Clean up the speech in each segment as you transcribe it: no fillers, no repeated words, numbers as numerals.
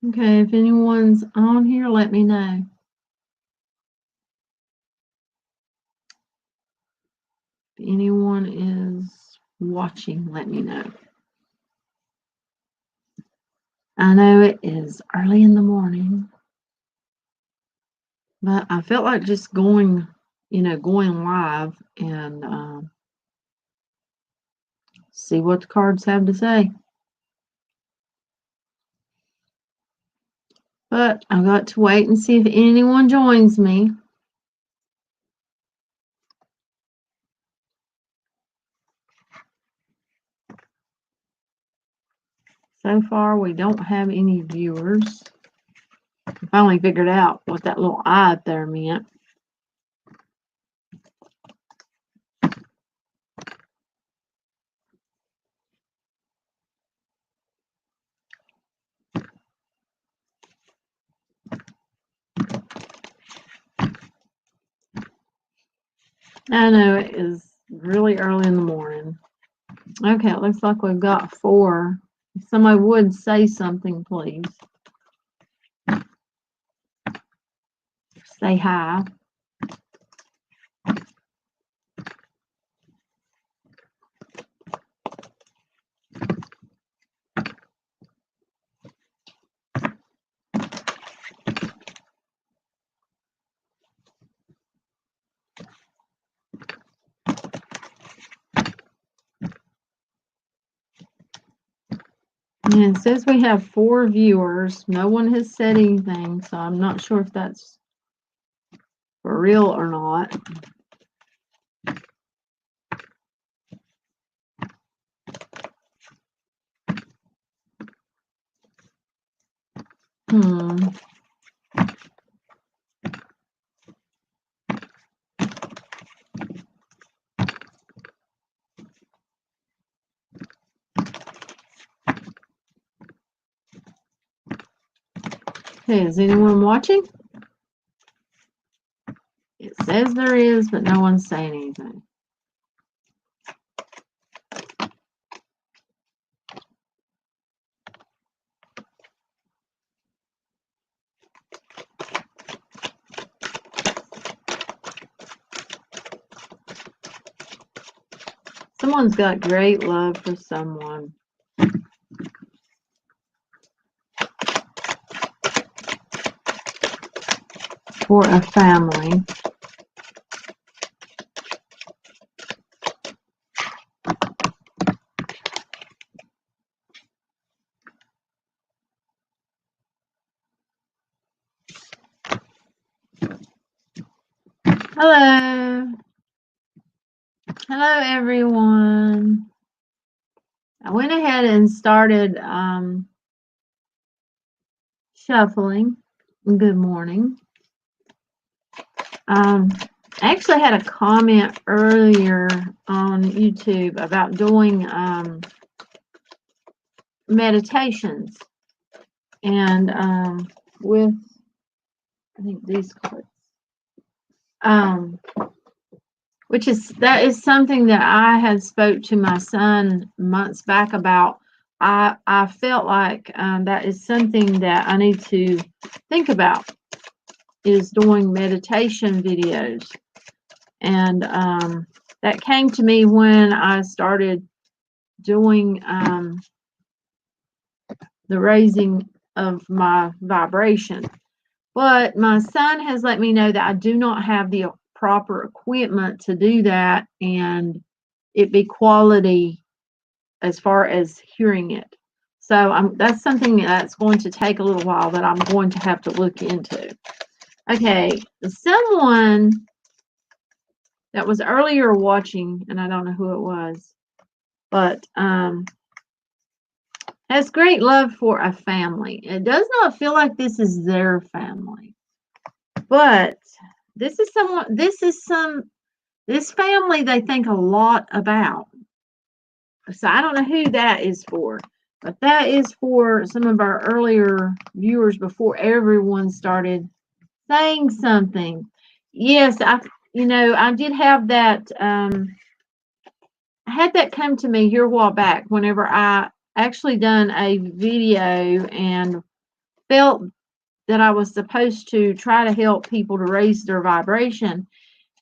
Okay, if anyone's on here, let me know. If anyone is watching, let me know. I know it is early in the morning, but I felt like just going, going live and see what the cards have to say. But I've got to wait and see if anyone joins me. So far, we don't have any viewers. I finally figured out what that little eye up there meant. I know it is really early in the morning. Okay, it looks like we've got 4. If somebody would say something, please. Say hi. And it says we have 4 viewers. No one has said anything, so I'm not sure if that's for real or not. Okay, is anyone watching? It says there is, but no one's saying anything. Someone's got great love for someone. For a family. Hello. Hello, everyone. I went ahead and started shuffling. Good morning. I actually had a comment earlier on YouTube about doing meditations. And with, I think, these cards. That is something that I had spoke to my son months back about. I felt like that is something that I need to think about, is doing meditation videos. And that came to me when I started doing the raising of my vibration. But my son has let me know that I do not have the proper equipment to do that, and it be quality as far as hearing it. So that's something that's going to take a little while that I'm going to have to look into. Okay, someone that was earlier watching, and I don't know who it was, but has great love for a family. It does not feel like this is their family, but this family they think a lot about. So I don't know who that is for, but that is for some of our earlier viewers before everyone started saying something. Yes, I did have that. I had that come to me here a while back whenever I actually done a video and felt that I was supposed to try to help people to raise their vibration.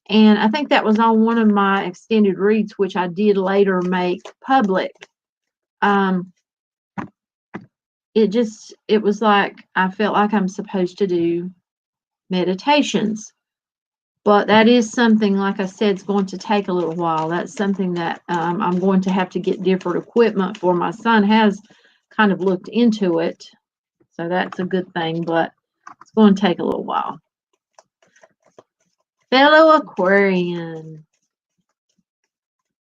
And I think that was on one of my extended reads, which I did later make public. It was like I felt like I'm supposed to do meditations. But that is something, like I said, it's going to take a little while. That's something that I'm going to have to get different equipment for. My son has kind of looked into it, so that's a good thing, but it's going to take a little while. Fellow Aquarian.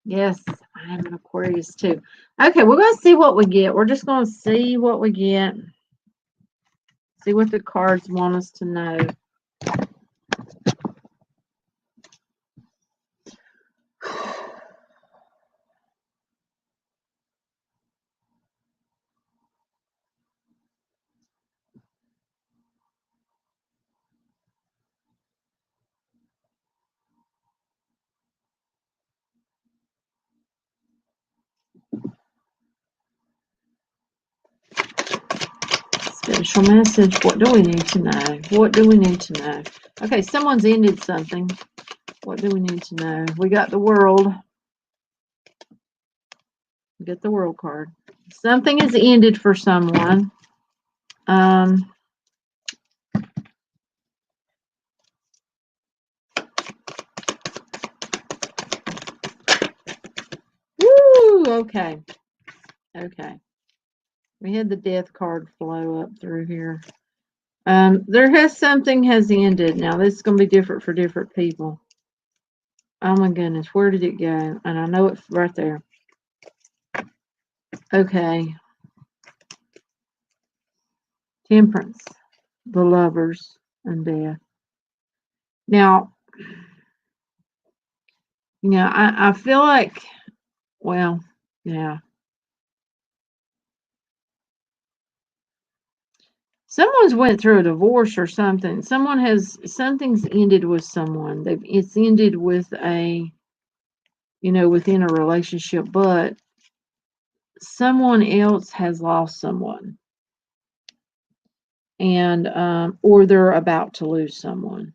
Yes, I am an Aquarius too. Okay, we're going to see what we get. We're just going to see what we get. See what the cards want us to know. Special message. What do we need to know? What do we need to know? Okay, someone's ended something. What do we need to know? We got the World. Get the World card. Something is ended for someone. Woo! Okay. Okay. We had the Death card flow up through here. Something has ended. Now, this is going to be different for different people. Oh my goodness, where did it go? And I know it's right there. Okay. Temperance, the Lovers, and Death. Now, you know, I feel like, well, yeah. Someone's went through a divorce or something. Something's ended with someone. It's ended with within a relationship, but someone else has lost someone. And, or they're about to lose someone.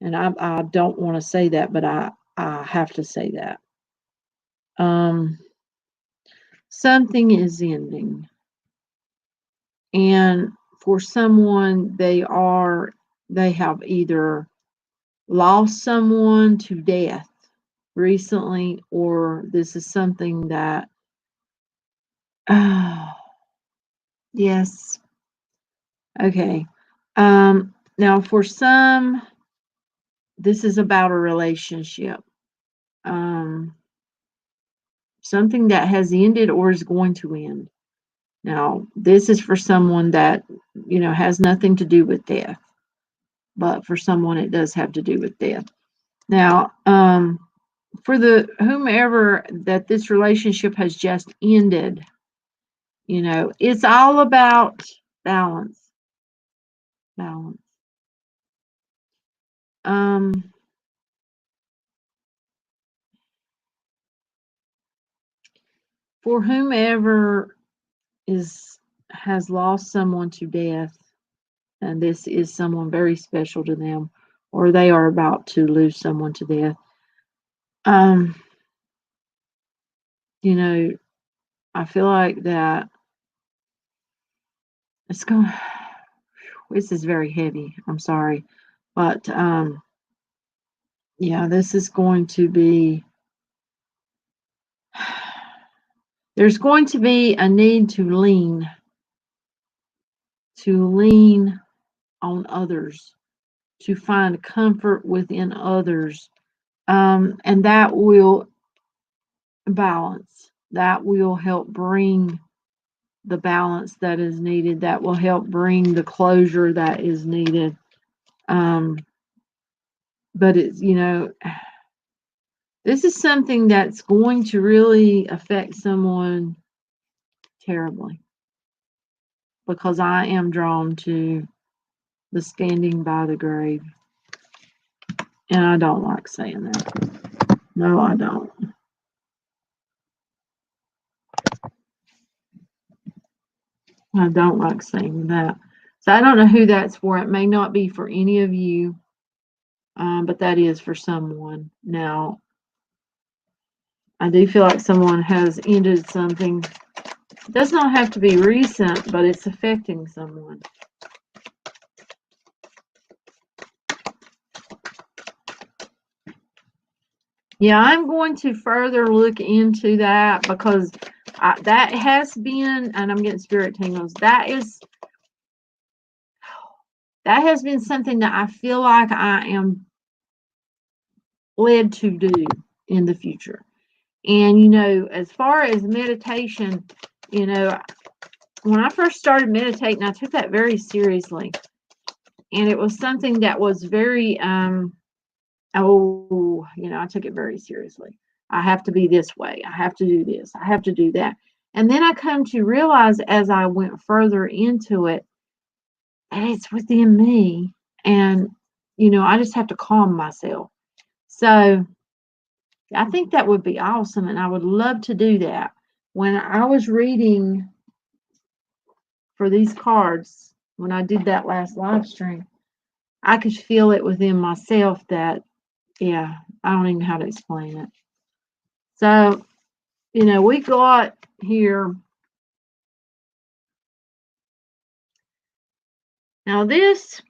And I don't want to say that, but I have to say that. Something is ending. And for someone, they have either lost someone to death recently, or this is something that, yes. Okay. Now for some, this is about a relationship. Something that has ended or is going to end. Now, this is for someone that, has nothing to do with death. But for someone, it does have to do with death. Now, for whomever that this relationship has just ended, it's all about balance. Balance. For whomever has lost someone to death, and this is someone very special to them, or they are about to lose someone to death. I feel like that this is very heavy. I'm sorry. But yeah, this is going to be, there's going to be a need to lean on others, to find comfort within others. And that will balance. That will help bring the balance that is needed. That will help bring the closure that is needed. But it's, this is something that's going to really affect someone terribly, because I am drawn to the standing by the grave. And I don't like saying that. No, I don't. I don't like saying that. So I don't know who that's for. It may not be for any of you, but that is for someone. Now, I do feel like someone has ended something. It does not have to be recent, but it's affecting someone. Yeah, I'm going to further look into that because that has been, and I'm getting spirit tingles, that has been something that I feel like I am led to do in the future. And, you know, as far as meditation, you know, when I first started meditating, I took that very seriously. And it was something that was very, you know, I took it very seriously. I have to be this way. I have to do this. I have to do that. And then I come to realize as I went further into it, and it's within me. And, you know, I just have to calm myself. So I think that would be awesome. And I would love to do that. When I was reading for these cards, when I did that last live stream, I could feel it within myself that, yeah, I don't even know how to explain it. So, you know, we got here. Now, this,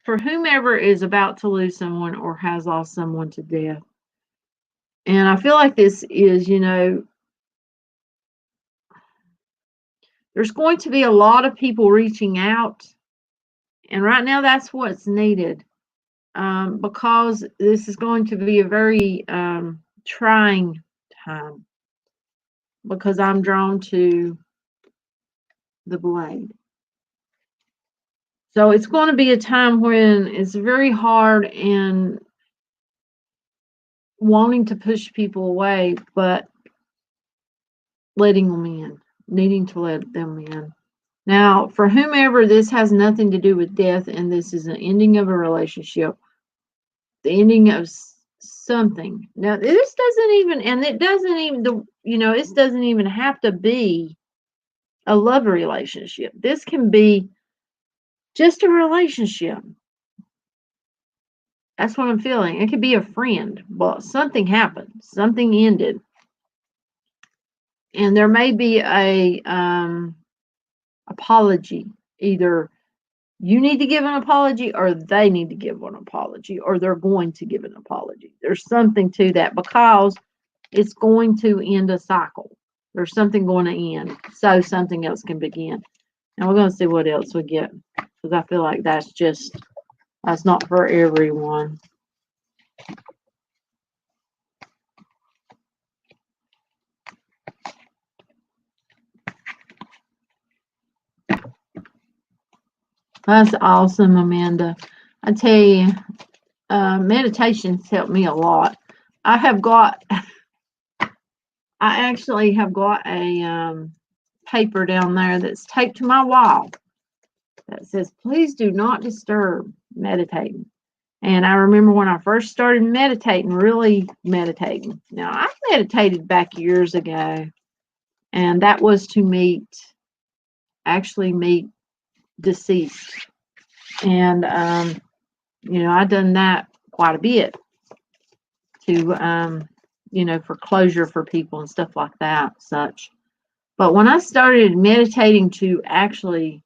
for whomever is about to lose someone or has lost someone to death. And I feel like this is, you know, there's going to be a lot of people reaching out. And right now, that's what's needed. Because this is going to be a very trying time. Because I'm drawn to the blade. So it's going to be a time when it's very hard and wanting to push people away, but letting them in, needing to let them in. Now, for whomever, this has nothing to do with death, and this is an ending of a relationship, the ending of something. Now, this doesn't even, and it doesn't even, you know, this doesn't even have to be a love relationship. This can be just a relationship. That's what I'm feeling. It could be a friend, but something happened, something ended, and there may be a apology. Either you need to give an apology, or they need to give an apology, or they're going to give an apology. There's something to that because it's going to end a cycle. There's something going to end, so something else can begin. And we're going to see what else we get, because I feel like that's not for everyone. That's awesome, Amanda. I tell you, meditations helped me a lot. I actually have got a paper down there that's taped to my wall that says, please do not disturb meditating. And I remember when I first started meditating, really meditating. Now, I meditated back years ago, and that was to actually meet deceased. And, you know, I've done that quite a bit to, you know, for closure for people and stuff like that, such. But when I started meditating to actually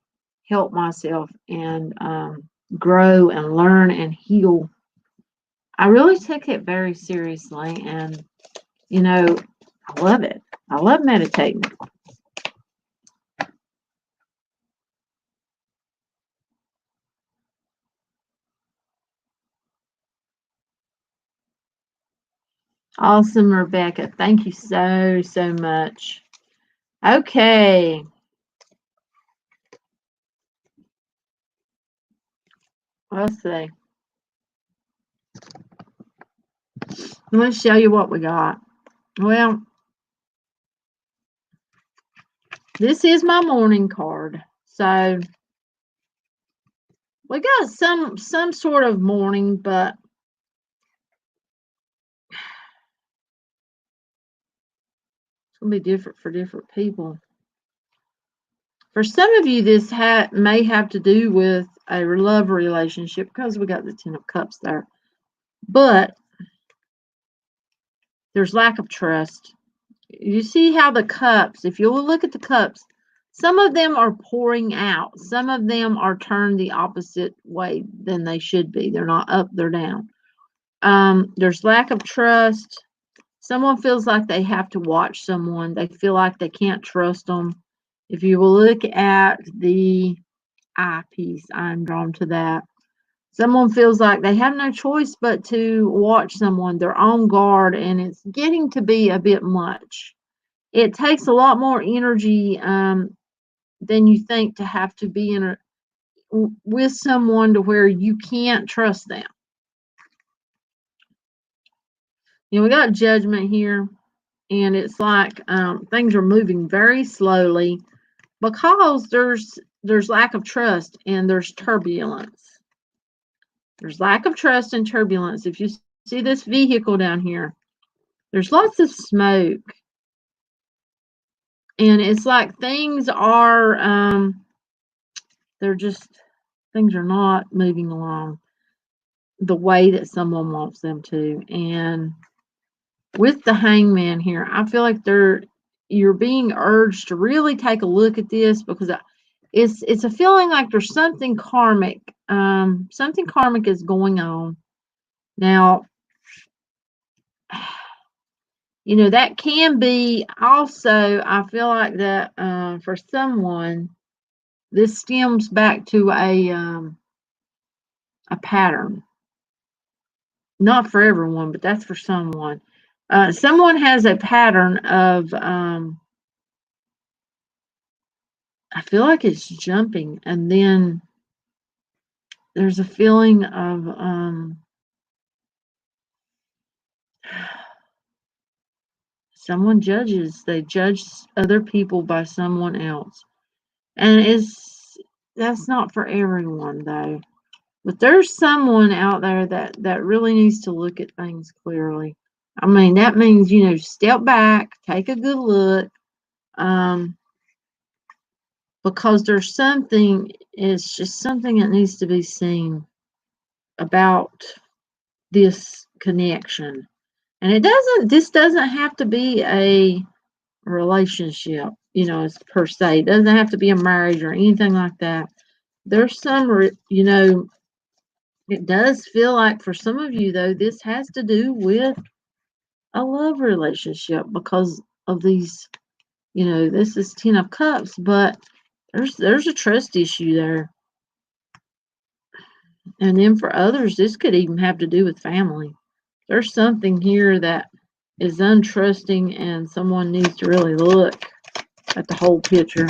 help myself and grow and learn and heal, I really took it very seriously. And, you know, I love it. I love meditating. Awesome, Rebecca. Thank you so, so much. Okay. Let's see. Let's show you what we got. Well, this is my morning card. So we got some sort of morning, but it's gonna be different for different people. For some of you, this may have to do with a love relationship because we got the Ten of Cups there. But there's lack of trust. You see how the cups, if you look at the cups, some of them are pouring out. Some of them are turned the opposite way than they should be. They're not up, they're down. There's lack of trust. Someone feels like they have to watch someone. They feel like they can't trust them. If you will look at the eye piece, I'm drawn to that. Someone feels like they have no choice but to watch someone. They're on guard, and it's getting to be a bit much. It takes a lot more energy than you think to have to be with someone to where you can't trust them. We got Judgment here, and it's like things are moving very slowly because there's lack of trust and there's turbulence. There's lack of trust and turbulence. If you see this vehicle down here, there's lots of smoke. And it's like things are, things are not moving along the way that someone wants them to. And with the Hangman here, I feel like you're being urged to really take a look at this because it's a feeling like there's something karmic. Something karmic is going on. Now, that can be also, I feel like that for someone, this stems back to a pattern. Not for everyone, but that's for someone. Someone has a pattern of, I feel like it's jumping, and then there's a feeling of someone they judge other people by someone else. And that's not for everyone though. But there's someone out there that really needs to look at things clearly. I mean, that means, step back, take a good look. Because it's just something that needs to be seen about this connection. And this doesn't have to be a relationship, per se. It doesn't have to be a marriage or anything like that. There's some, it does feel like for some of you, though, this has to do with a love relationship because of these, this is 10 of Cups, but there's a trust issue there. And then for others, this could even have to do with family. There's something here that is untrusting, and someone needs to really look at the whole picture.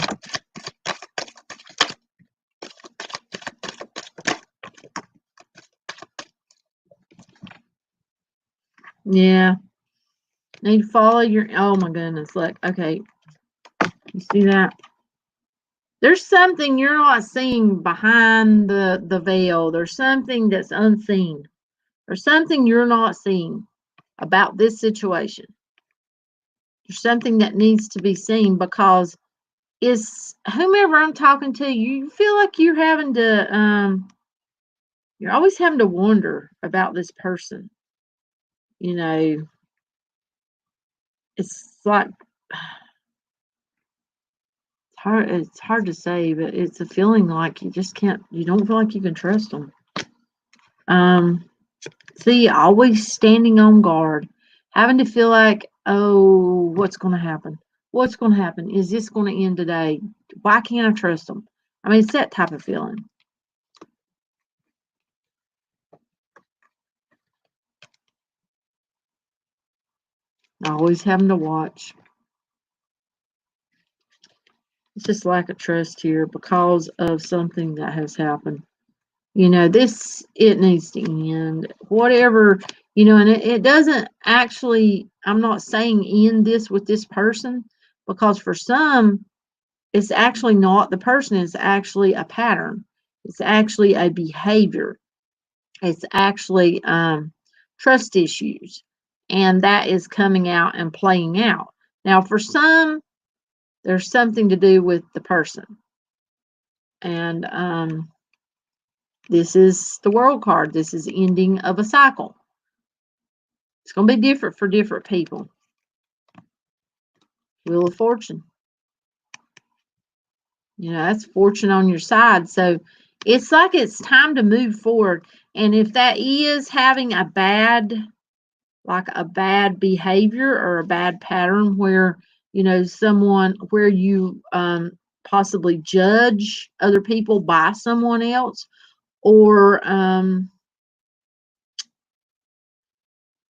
Yeah. Need to follow oh my goodness, look, okay. You see that? There's something you're not seeing behind the veil. There's something that's unseen. There's something you're not seeing about this situation. There's something that needs to be seen because is whomever I'm talking to, you feel like you're having to, you're always having to wonder about this person. It's like, it's hard to say, but it's a feeling like you don't feel like you can trust them. See, always standing on guard, having to feel like, oh, what's going to happen? What's going to happen? Is this going to end today? Why can't I trust them? I mean, it's that type of feeling. Always having to watch. It's just lack of trust here because of something that has happened. It needs to end. Whatever, and it doesn't actually, I'm not saying end this with this person, because for some, it's actually not the person, it's actually a pattern. It's actually a behavior. It's actually trust issues. And that is coming out and playing out. Now, for some, there's something to do with the person. And this is the World card. This is ending of a cycle. It's going to be different for different people. Wheel of Fortune. You know, that's fortune on your side. So it's like it's time to move forward. And if that is having a bad, like a bad behavior or a bad pattern where, you know, someone, where you possibly judge other people by someone else, or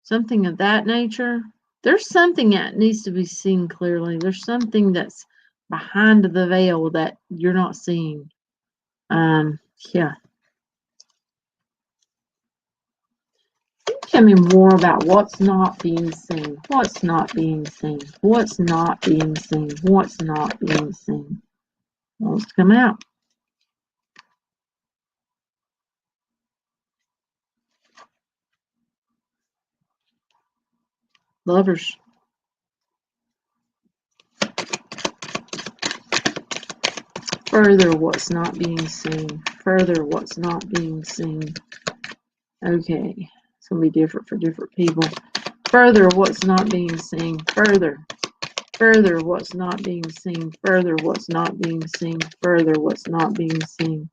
something of that nature, there's something that needs to be seen clearly. There's something that's behind the veil that you're not seeing. Yeah. Tell me more about what's not being seen. What's not being seen. What's not being seen. What's not being seen. Wants to come out. Lovers. Further what's not being seen. Further what's not being seen. Okay. It's going to be different for different people. Further what's not being seen. Further. Further what's not being seen. Further what's not being seen. Further what's not being seen.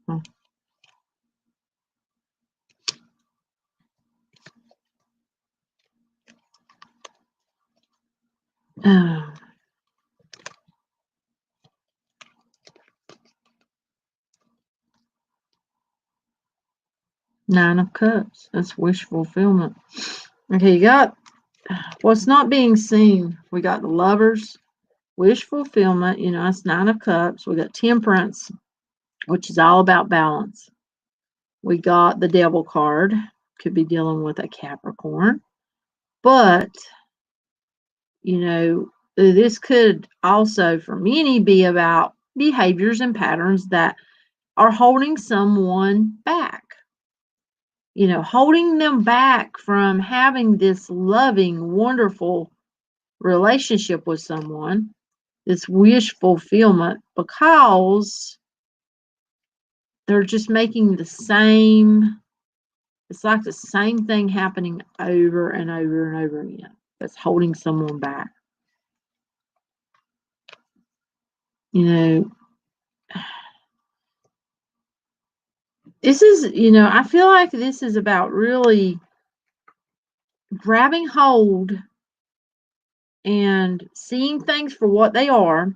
Oh. Nine of Cups. That's wish fulfillment. Okay, you got what's not being seen. We got the Lovers, wish fulfillment. You know, that's Nine of Cups. We got Temperance, which is all about balance. We got the Devil card. Could be dealing with a Capricorn. But, you know, this could also, for many, be about behaviors and patterns that are holding someone back. You know, holding them back from having this loving, wonderful relationship with someone, this wish fulfillment, because they're just making the same, it's like the same thing happening over and over and over again. That's holding someone back. You know, this is, you know, I feel like this is about really grabbing hold and seeing things for what they are.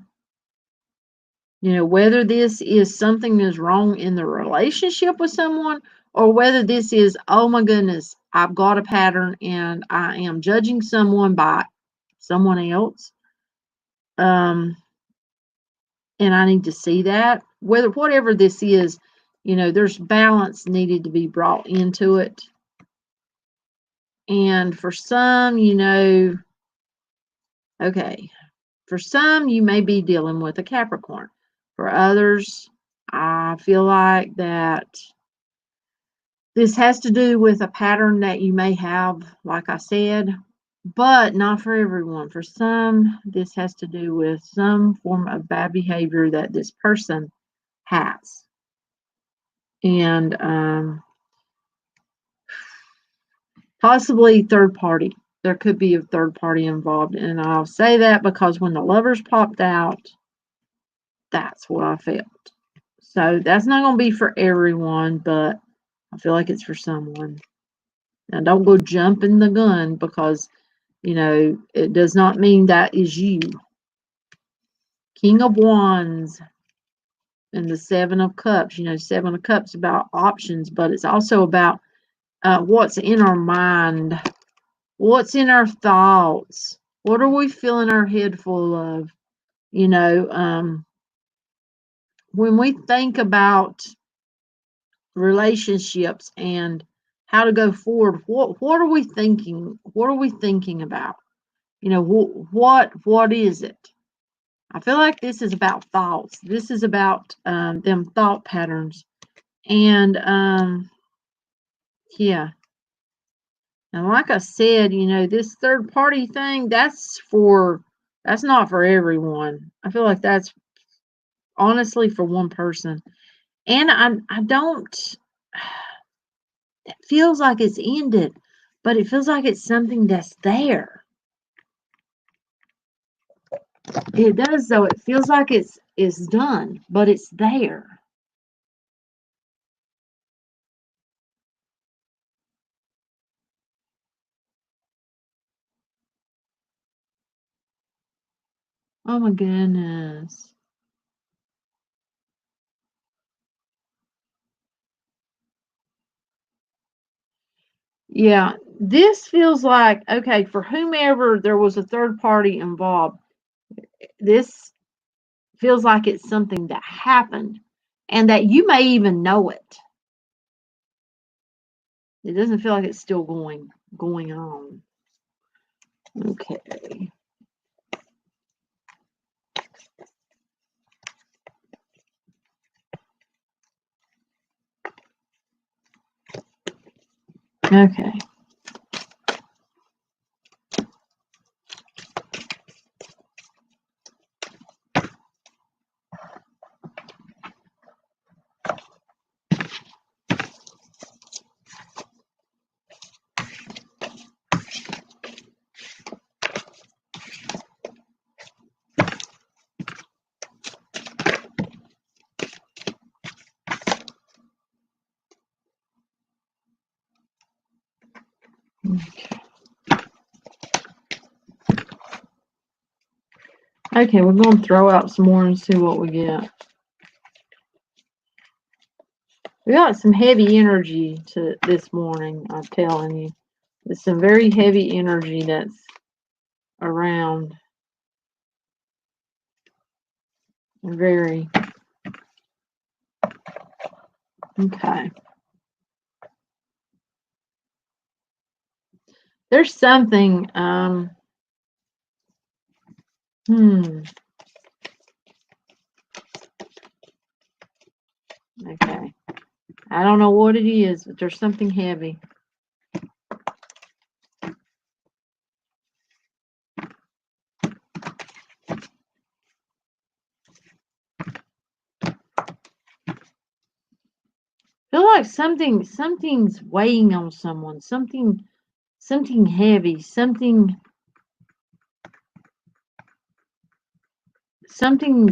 You know, whether this is something that's wrong in the relationship with someone, or whether this is, oh my goodness, I've got a pattern and I am judging someone by someone else. And I need to see that. Whatever this is, you know, there's balance needed to be brought into it. And for some, you know, okay, for some, you may be dealing with a Capricorn. For others, I feel like that this has to do with a pattern that you may have, like I said, but not for everyone. For some, this has to do with some form of bad behavior that this person has. And possibly third party. There could be a third party involved. And I'll say that because when the Lovers popped out, that's what I felt. So that's not going to be for everyone, but I feel like it's for someone. Now, don't go jumping the gun because, you know, it does not mean that is you. King of Wands and the Seven of Cups. You know, Seven of Cups about options, but it's also about what's in our mind, what's in our thoughts, what are we filling our head full of. You know, when we think about relationships and how to go forward, what are we thinking? What are we thinking about? You know, what is it? I feel like this is about thoughts. This is about them thought patterns. And yeah. And like I said, you know, this third party thing, that's for That's not for everyone. I feel like that's honestly for one person. And I don't it feels like it's ended, but it feels like it's something that's there. It does though. It feels like it's done, but it's there. Oh my goodness. Yeah, this feels like okay, for whomever there was a third party involved, this feels like it's something that happened and that you may even know it. It doesn't feel like it's still going on. Okay. Okay. Okay, we're going to throw out some more and see what we get. We got some heavy energy to this morning, I'm telling you. There's some very heavy energy that's around. Very. Okay. There's something, okay. I don't know what it is, but there's something heavy. I feel like something's weighing on someone, something heavy, something's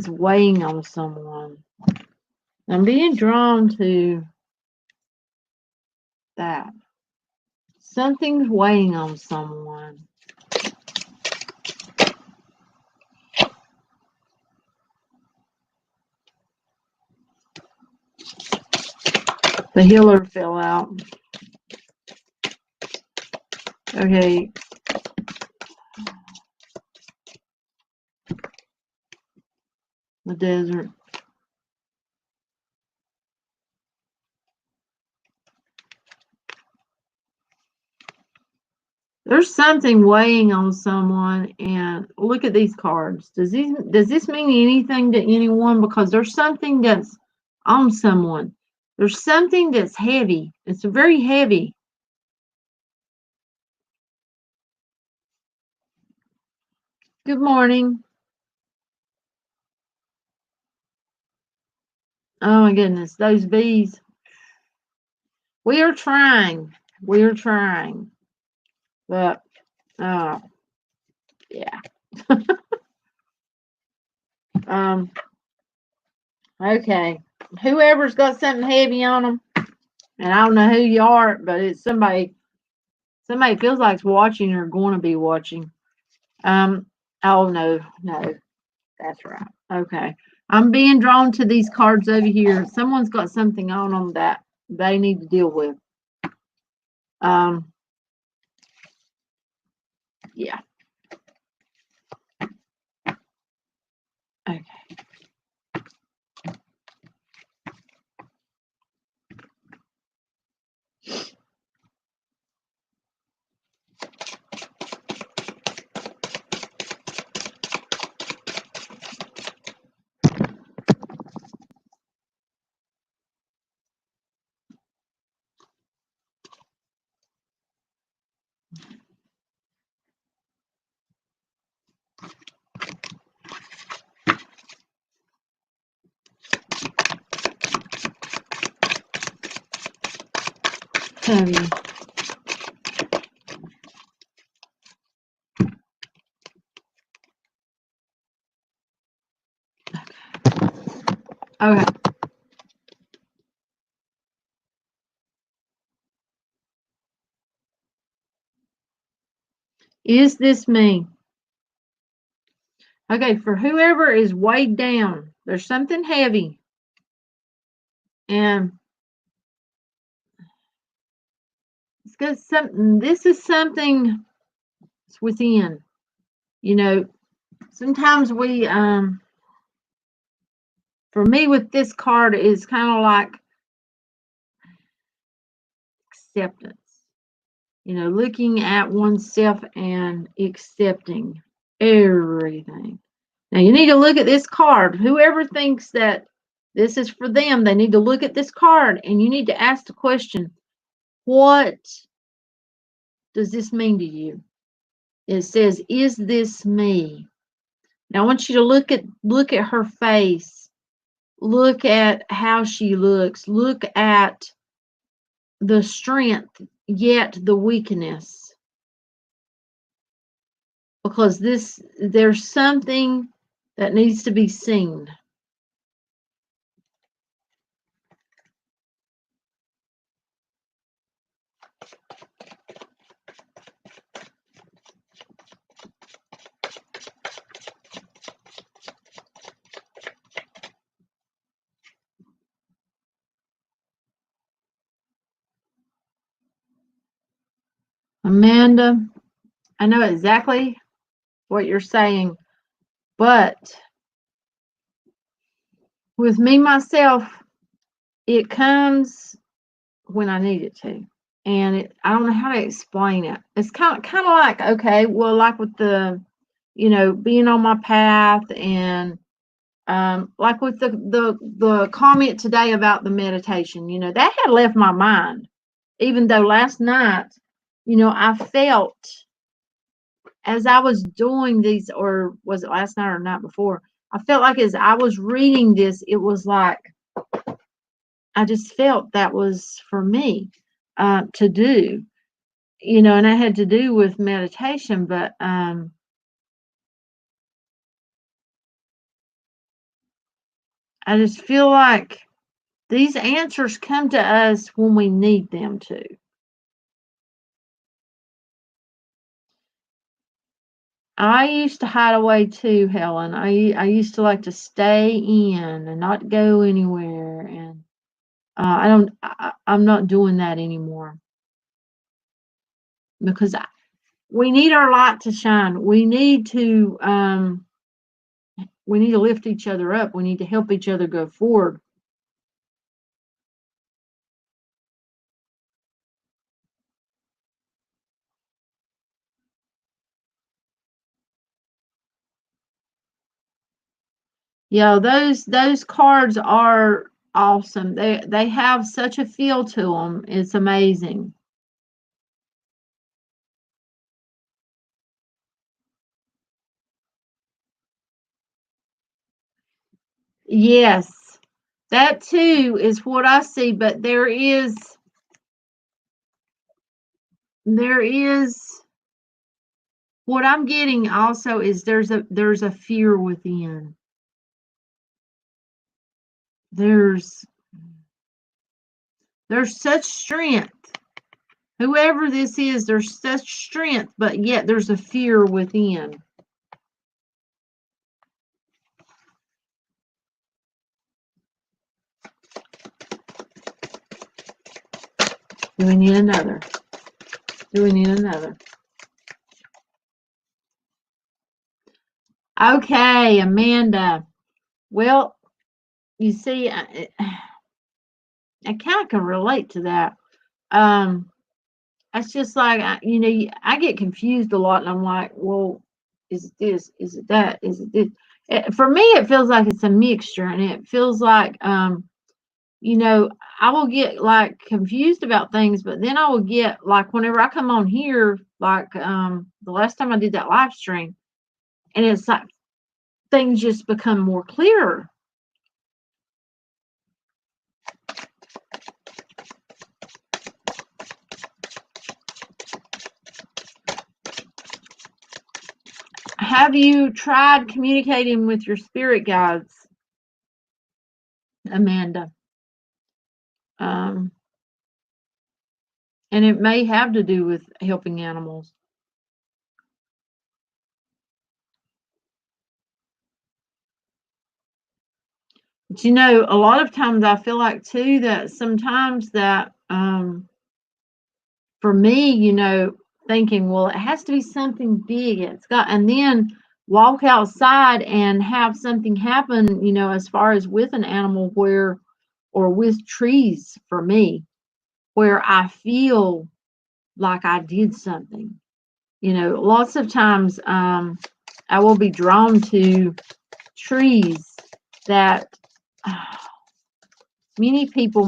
weighing on someone. I'm being drawn to that. Something's weighing on someone. The healer fell out. Okay. The desert. There's something weighing on someone, and look at these cards. Does this mean anything to anyone? Because there's something that's on someone. There's something that's heavy. It's very heavy. Good morning. Oh my goodness, those bees. We are trying. We are trying. But oh yeah. Okay. Whoever's got something heavy on them, and I don't know who you are, but it's somebody feels like watching or going to be watching. Oh no, that's right. Okay. I'm being drawn to these cards over here. Someone's got something on them that they need to deal with. Yeah. Okay. heavy. Okay. Is this me? Okay, for whoever is weighed down, there's something heavy. And it's got something, this is something that's within. You know, sometimes we, for me with this card, is kind of like acceptance. You know, looking at oneself and accepting everything. Now, you need to look at this card. Whoever thinks that this is for them, they need to look at this card and you need to ask the question, what does this mean to you? It says, is this me? Now, I want you to look at her face. Look at how she looks. Look at the strength, yet the weakness. Because there's something that needs to be seen. Amanda, I know exactly what you're saying, but with me, myself, it comes when I need it to. And I don't know how to explain it. It's kind of like, okay, well, like with the, being on my path and like with the comment today about the meditation, that had left my mind. Even though last night, I felt as I was doing these, or was it last night or night before? I felt like as I was reading this, it was like I just felt that was for me to do, and it had to do with meditation, but I just feel like these answers come to us when we need them to. I used to hide away too, Helen. I used to like to stay in and not go anywhere, and I'm not doing that anymore because we need our light to shine. We need to lift each other up. We need to help each other go forward. Yeah, those cards are awesome. They have such a feel to them. It's amazing. Yes, that too is what I see, but there is what I'm getting also is there's a fear within. There's such strength. Whoever this is, there's such strength, but yet there's a fear within. Do we need another? Do we need another? Okay, Amanda. Well, you see, I kind of can relate to that. It's just like, I get confused a lot, and I'm like, well, is it this? Is it that? Is it this? For me, it feels like it's a mixture, and it feels like, I will get like confused about things, but then I will get like whenever I come on here, like the last time I did that live stream, and it's like things just become more clearer. Have you tried communicating with your spirit guides, Amanda? And it may have to do with helping animals. But a lot of times I feel like too that sometimes that for me, thinking, well, it has to be something big. And then walk outside and have something happen, as far as with an animal or with trees for me, where I feel like I did something. Lots of times I will be drawn to trees that many people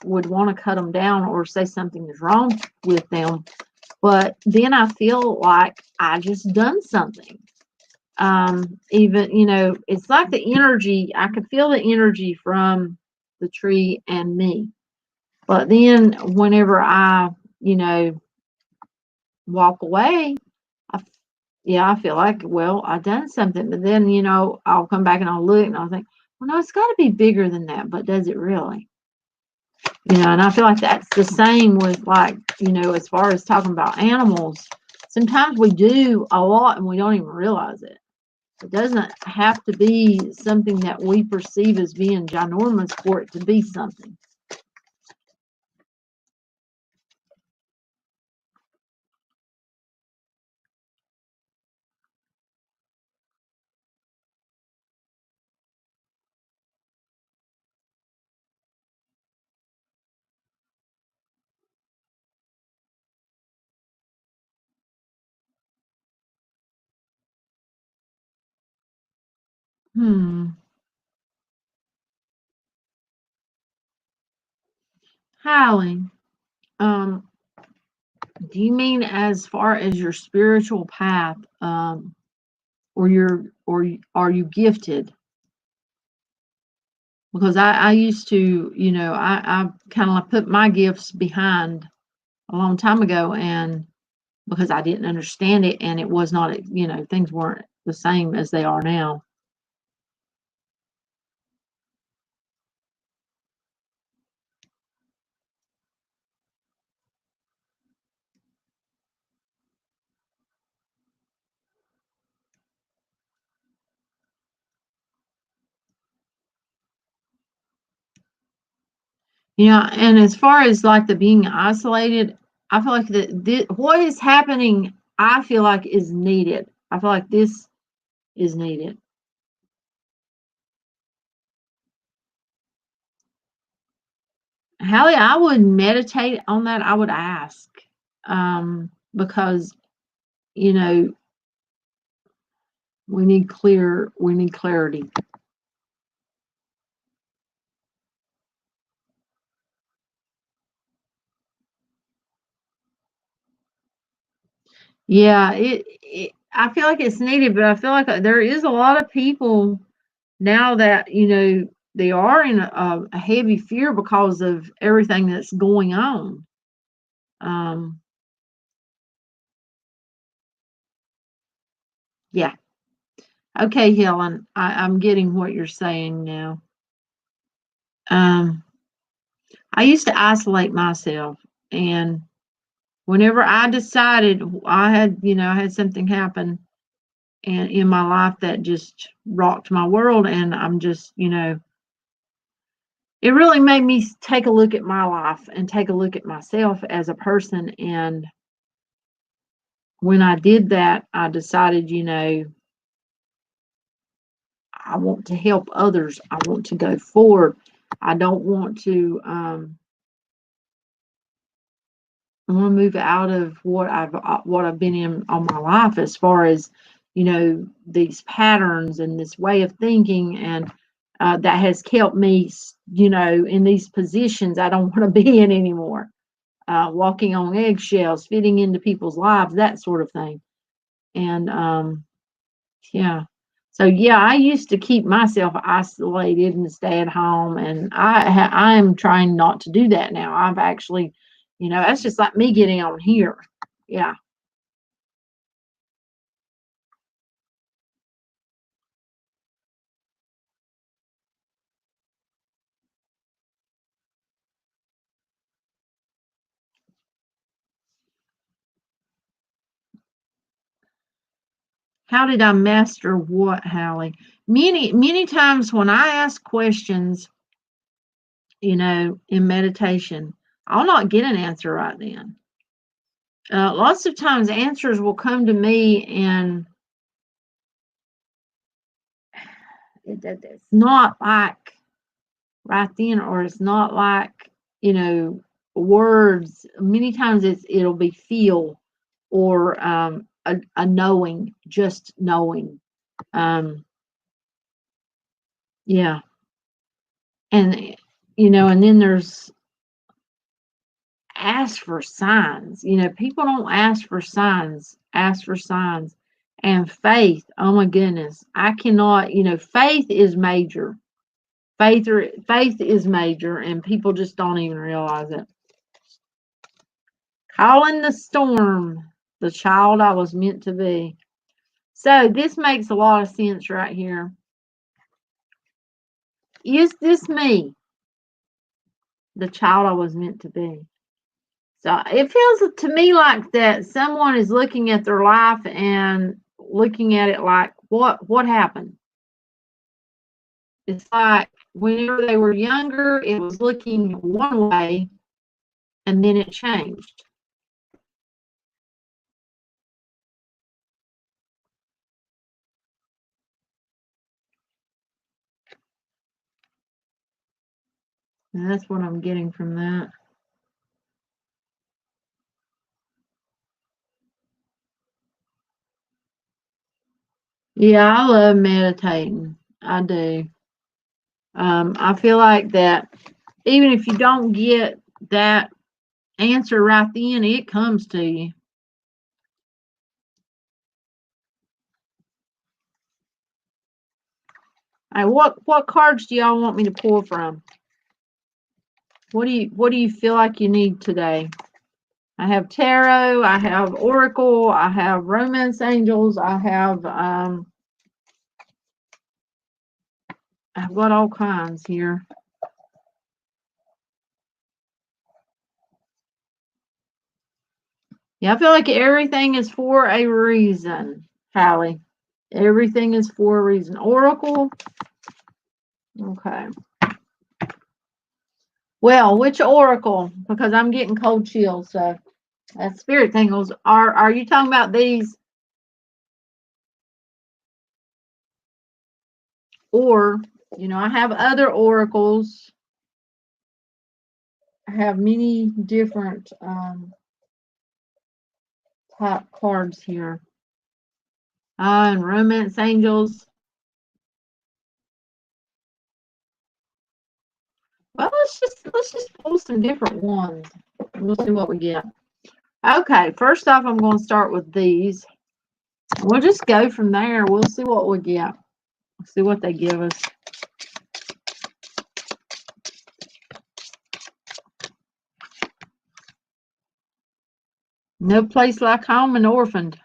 would want to cut them down or say something is wrong with them, but then I feel like I just done something. Even it's like the energy. I could feel the energy from the tree and me, but then whenever I walk away, I feel like, well, I done something, but then I'll come back and I'll look and I'll think, well, no, it's got to be bigger than that, but does it really? And I feel like that's the same with, like, as far as talking about animals. Sometimes we do a lot and we don't even realize it. It doesn't have to be something that we perceive as being ginormous for it to be something. Howling. Um, do you mean as far as your spiritual path, or are you gifted? Because I used to, I kind of put my gifts behind a long time ago, and because I didn't understand it, and it was not, things weren't the same as they are now. Yeah, and as far as like the being isolated, I feel like what is happening, I feel like is needed. I feel like this is needed. Hallie, I would meditate on that. I would ask, because you know we need clarity. Yeah, I feel like it's needed, but I feel like there is a lot of people now that they are in a heavy fear because of everything that's going on. Um, yeah. Okay, Helen, I'm getting what you're saying now. Um, I used to isolate myself, and whenever I decided I had something happen and in my life that just rocked my world, and I'm just, it really made me take a look at my life and take a look at myself as a person. And when I did that, I decided, I want to help others. I want to go forward. I don't want to I want to move out of what I've been in all my life, as far as these patterns and this way of thinking, and that has kept me in these positions I don't want to be in anymore. Walking on eggshells, fitting into people's lives, that sort of thing. And yeah. So yeah, I used to keep myself isolated and stay at home, and I am trying not to do that now. I've actually, that's just like me getting on here. Yeah. How did I master what, Hallie? Many times when I ask questions, in meditation, I'll not get an answer right then. Lots of times answers will come to me and it's not like right then, or it's not like, words. Many times it'll be feel, or a knowing, just knowing. Yeah. And, and then there's ask for signs. People don't ask for signs, ask for signs. And faith, oh my goodness, I cannot, faith is major. Faith is major, and people just don't even realize it. Calling the storm, the child I was meant to be. So this makes a lot of sense right here. Is this me, the child I was meant to be? So it feels to me like that someone is looking at their life and looking at it like, what happened? It's like whenever they were younger, it was looking one way, and then it changed. And that's what I'm getting from that. Yeah, I love meditating. I do. I feel like that even if you don't get that answer right then, it comes to you. All right, what cards do y'all want me to pull from? What do you feel like you need today? I have tarot, I have oracle, I have romance angels, I've got all kinds here. Yeah, I feel like everything is for a reason, Hallie. Everything is for a reason. Oracle. Okay. Well, which oracle? Because I'm getting cold chills. So that spirit thing goes. Are you talking about these? Or, I have other oracles. I have many different type cards here. And romance angels. Well, let's just pull some different ones. We'll see what we get. Okay, first off, I'm going to start with these. We'll just go from there. We'll see what we get. We'll see what they give us. No place like home and orphaned.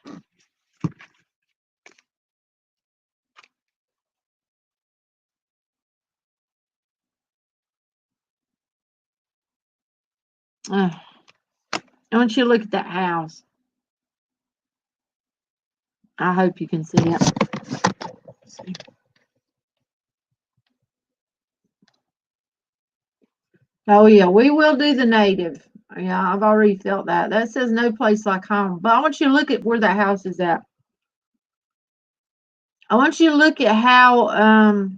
I want you to look at that house. I hope you can see it. Oh, yeah, we will do the native. Yeah, I've already felt that. That says no place like home. But I want you to look at where that house is at. I want you to look at how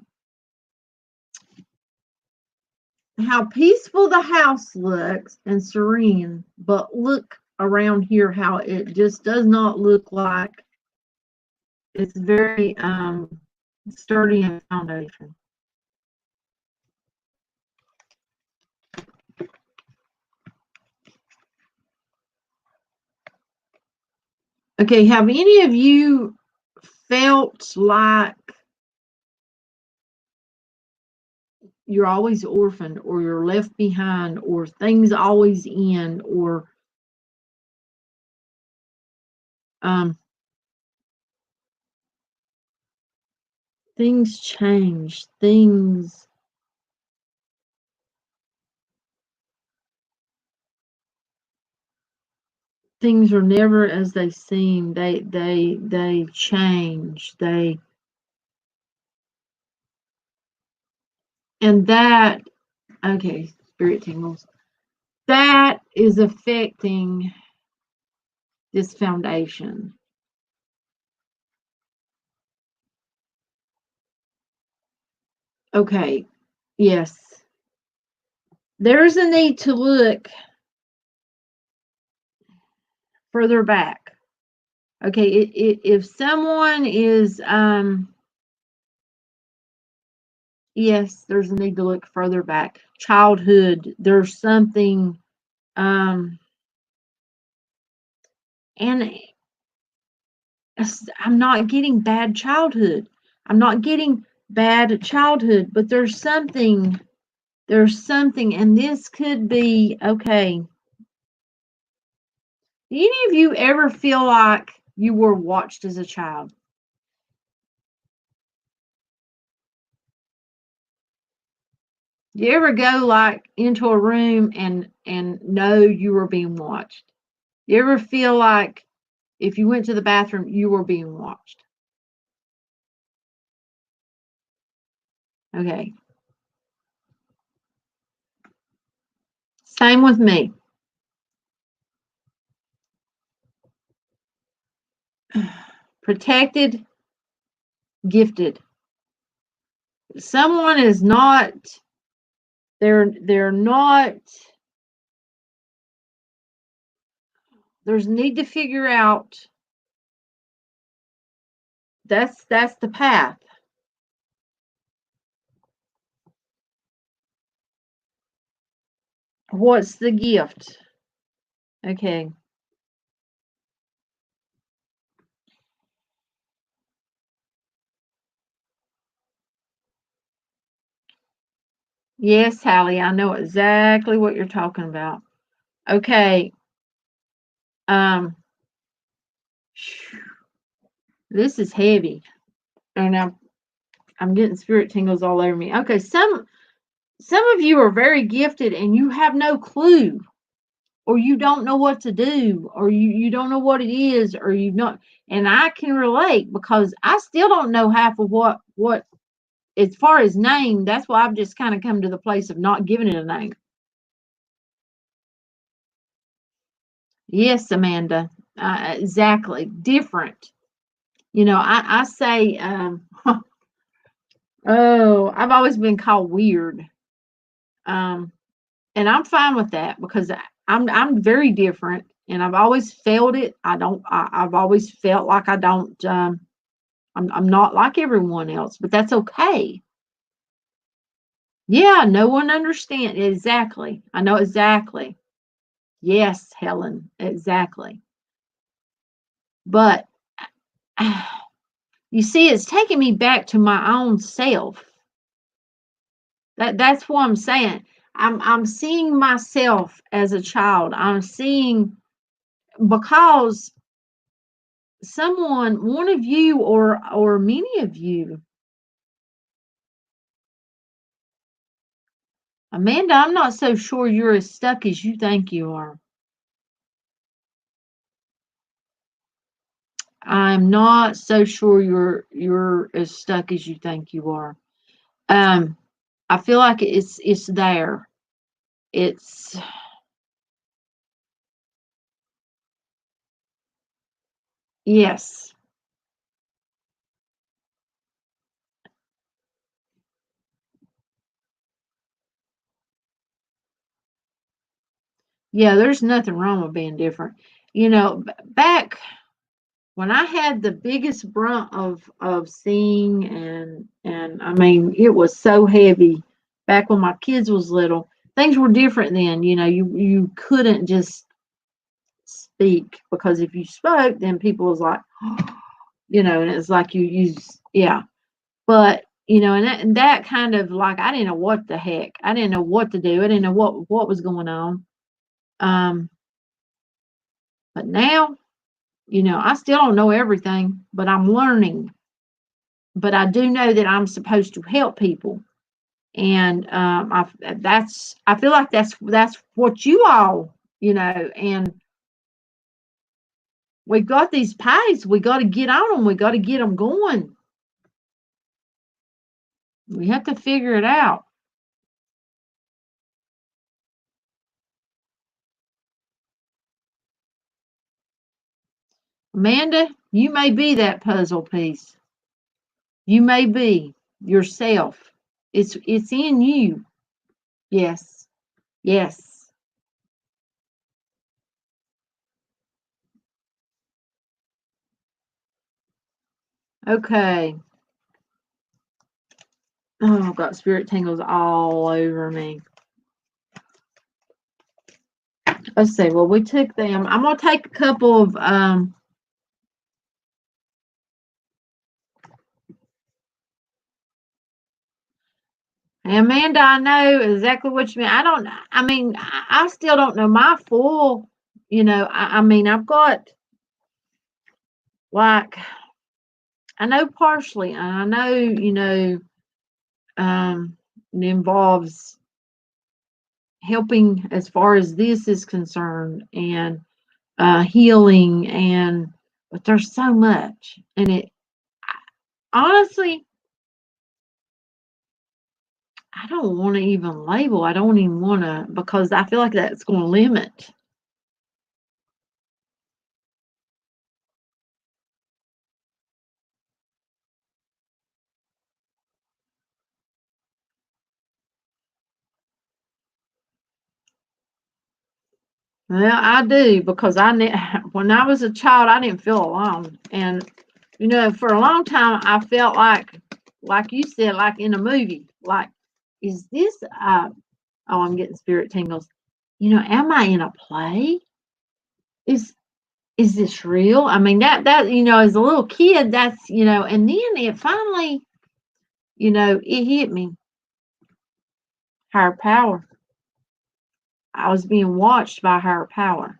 peaceful the house looks and serene, but look around here how it just does not look like it's very sturdy and foundation. Okay, have any of you felt like you're always orphaned, or you're left behind, or things always end, or things change, things things are never as they seem. They change. And that, okay, spirit tingles. That is affecting this foundation. Okay, yes. There's a need to look further back. Okay, if someone is, yes, there's a need to look further back. Childhood, there's something, and I'm not getting bad childhood. I'm not getting bad childhood, but there's something, and this could be, okay. Do any of you ever feel like you were watched as a child? Do you ever go like into a room and know you were being watched? You ever feel like if you went to the bathroom, you were being watched? Okay. Same with me. Protected, gifted. Someone is not, they're not, there's need to figure out, that's the path. What's the gift? Okay. Yes, Hallie, I know exactly what you're talking about. Okay. Um, this is heavy. And now I'm getting spirit tingles all over me. Okay, some of you are very gifted and you have no clue, or you don't know what to do, or you don't know what it is, or you not. And I can relate because I still don't know half of what as far as name. That's why I've just kind of come to the place of not giving it a name. Yes, Amanda, exactly. Different. You know, I say, oh, I've always been called weird. Um, and I'm fine with that because I'm very different, and I've always felt it. I've always felt like I don't, I'm not like everyone else, but that's okay. Yeah, no one understands. Exactly. I know exactly. Yes, Helen, exactly. But you see, it's taking me back to my own self. That's what I'm saying. I'm seeing myself as a child. I'm seeing, because someone, one of you, or many of you, Amanda, I'm not so sure you're as stuck as you think you are. I'm not so sure you're as stuck as you think you are. Um, I feel like it's there. It's, yes. Yeah, there's nothing wrong with being different. You know, back when I had the biggest brunt of seeing, and I mean, it was so heavy back when my kids was little. Things were different then. You know, you couldn't just speak, because if you spoke, then people was like, you know, and it's like yeah. But you know, and that kind of, like, I didn't know what the heck. I didn't know what to do. I didn't know what was going on. Um, but now, you know, I still don't know everything, but I'm learning. But I do know that I'm supposed to help people, and I feel like that's what you all, you know, and we've got these pies. We got to get on them. We got to get them going. We have to figure it out. Amanda, you may be that puzzle piece. You may be yourself. It's in you. Yes. Yes. Okay. Oh, I've got spirit tingles all over me. Let's see. Well, we took them. I'm gonna take a couple of Amanda, I know exactly what you mean. I still don't know my full, I mean, I've got, like, I know partially, and I know, it involves helping as far as this is concerned, and healing, but there's so much, and honestly, I don't want to even label. I don't even want to, because I feel like that's going to limit. Well, I do, because when I was a child, I didn't feel alone, and for a long time, I felt like you said, like in a movie, like, is this? Oh, I'm getting spirit tingles. Am I in a play? Is is this real? I mean, that as a little kid, that's and then it finally, it hit me. Higher power. I was being watched by higher power.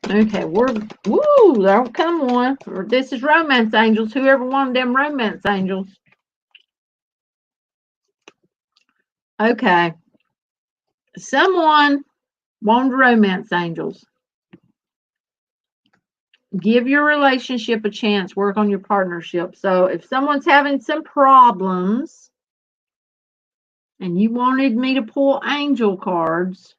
Okay, don't come on. This is romance angels. Whoever wanted them romance angels. Okay. Someone wanted romance angels. Give your relationship a chance. Work on your partnership. So if someone's having some problems and you wanted me to pull angel cards,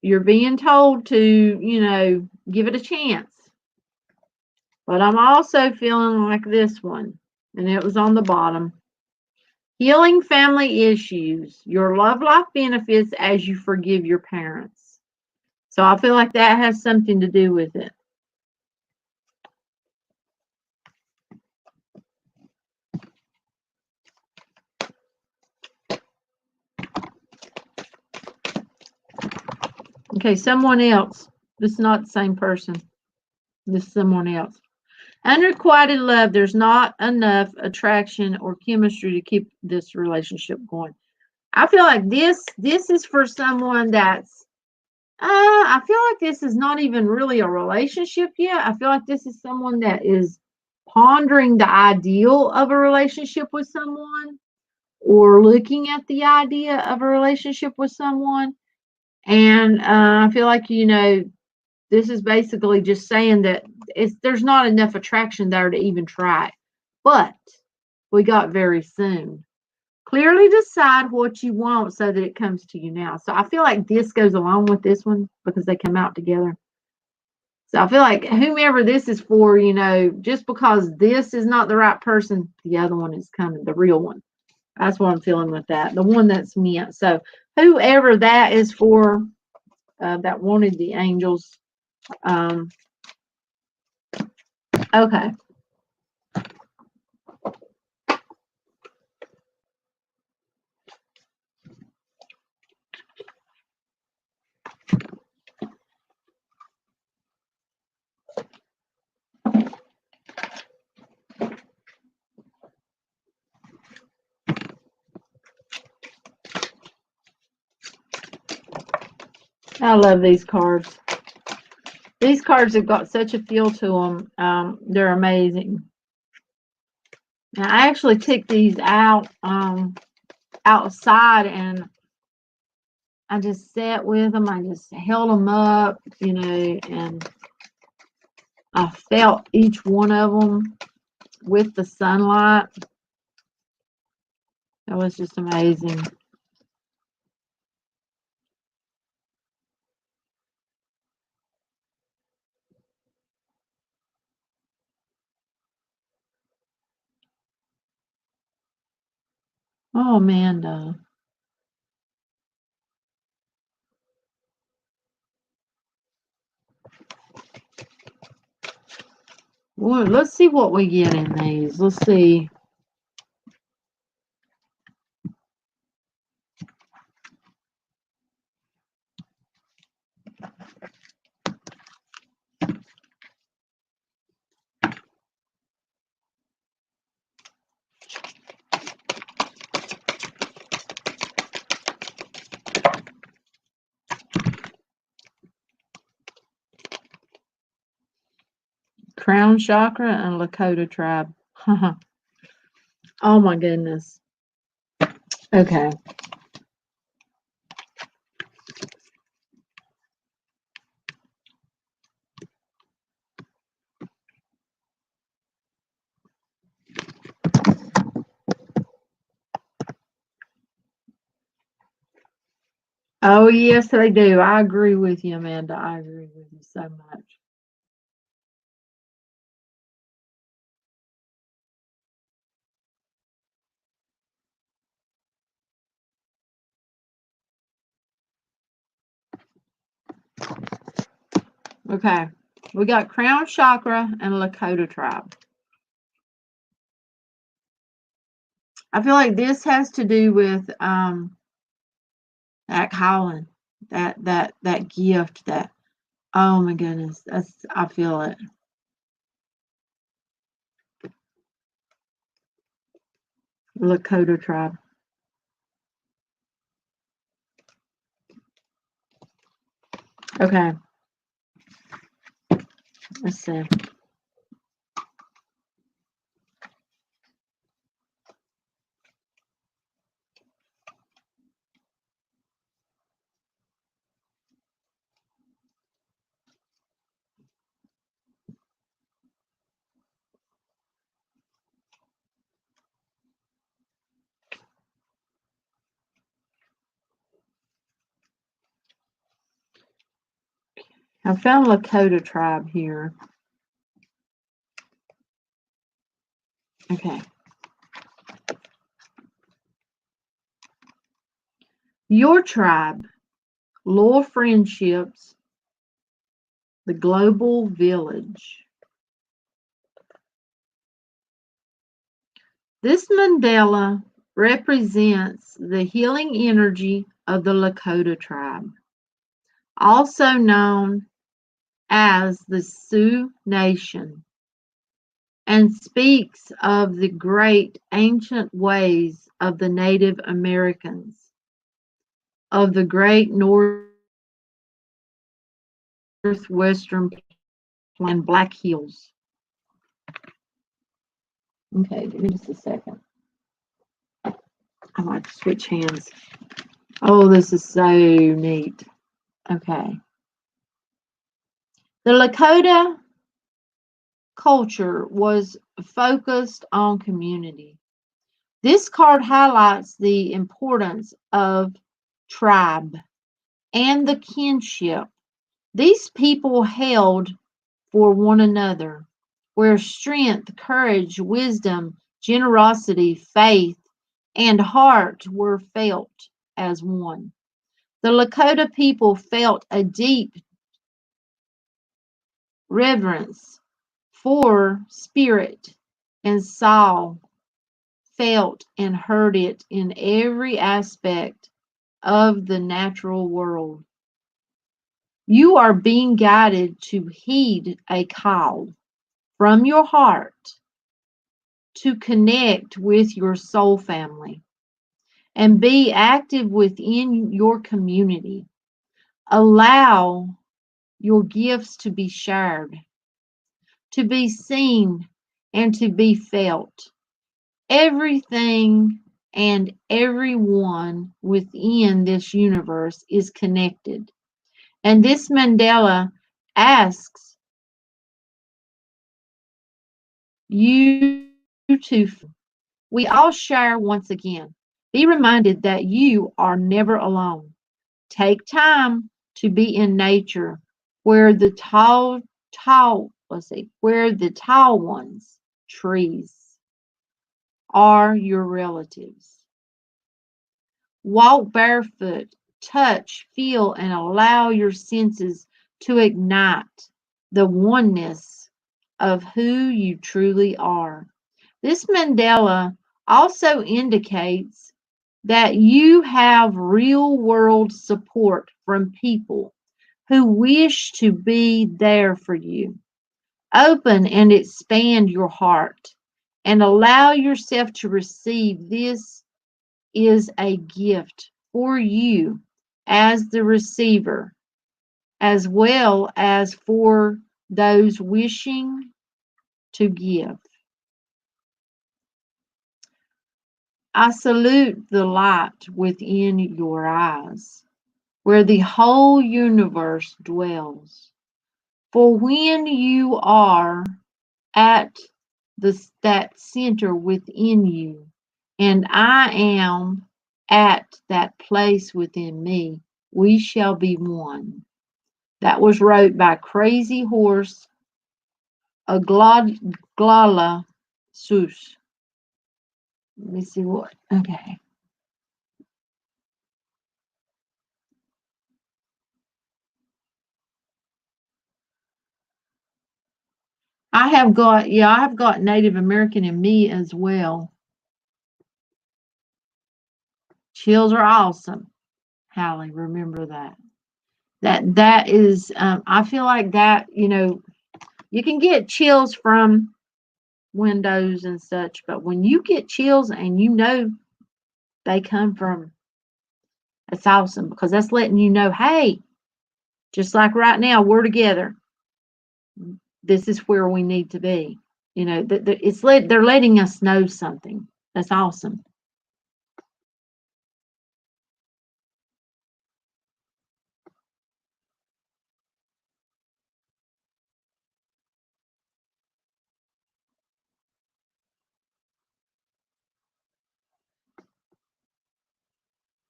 you're being told to, give it a chance. But I'm also feeling like this one, and it was on the bottom. Healing family issues. Your love life benefits as you forgive your parents. So I feel like that has something to do with it. Okay, someone else. This is not the same person. This is someone else. Unrequited love. There's not enough attraction or chemistry to keep this relationship going. I feel like this is for someone that's I feel like this is not even really a relationship yet. I feel like this is someone that is pondering the ideal of a relationship with someone, or looking at the idea of a relationship with someone. And I feel like, this is basically just saying that there's not enough attraction there to even try it. But we got very soon. Clearly decide what you want so that it comes to you now. So I feel like this goes along with this one because they come out together. So I feel like whomever this is for, just because this is not the right person, the other one is coming, the real one. That's what I'm feeling with that. The one that's meant. So whoever that is for, that wanted the angels. Okay. I love these cards. These cards have got such a feel to them. They're amazing. Now, I actually took these out outside, and I just sat with them. I just held them up, you know, and I felt each one of them with the sunlight. That was just amazing. Oh, Amanda. Well, let's see what we get in these. Let's see. Crown chakra and Lakota tribe. Oh my goodness. Okay. Oh, yes, they do. I agree with you, Amanda. I agree with you so much. Okay. We got Crown Chakra and Lakota tribe. I feel like this has to do with that calling, that gift, that, oh my goodness. I feel it. Lakota tribe. Okay. Let's see. I found Lakota tribe here. Okay. Your tribe, loyal friendships, the global village. This mandala represents the healing energy of the Lakota tribe, also known as the Sioux Nation, and speaks of the great ancient ways of the Native Americans, of the great northwestern and Black Hills. Okay, give me just a second. I might switch hands. Oh, this is so neat. Okay. The Lakota culture was focused on community. This card highlights the importance of tribe and the kinship these people held for one another, where strength, courage, wisdom, generosity, faith, and heart were felt as one. The Lakota people felt a deep reverence for spirit and saw, felt, and heard it in every aspect of the natural world. You are being guided to heed a call from your heart to connect with your soul family and be active within your community. Allow your gifts to be shared, to be seen, and to be felt. Everything and everyone within this universe is connected. And this mandala asks you to, we all share once again. Be reminded that you are never alone. Take time to be in nature where the where the tall ones, trees, are your relatives. Walk barefoot, touch, feel, and allow your senses to ignite the oneness of who you truly are. This mandala also indicates that you have real world support from people who wish to be there for you. Open and expand your heart and allow yourself to receive. This is a gift for you as the receiver, as well as for those wishing to give. I salute the light within your eyes, where the whole universe dwells. For when you are at that center within you, and I am at that place within me, we shall be one. That was wrote by Crazy Horse Aglala Sus. Let me see what. Okay. I have got Native American in me as well. Chills are awesome. Hallie, remember that. That is, I feel like that, you can get chills from windows and such, but when you get chills and they come from, it's awesome because that's letting you know, hey, just like right now, we're together. This is where we need to be. They're letting us know something. That's awesome.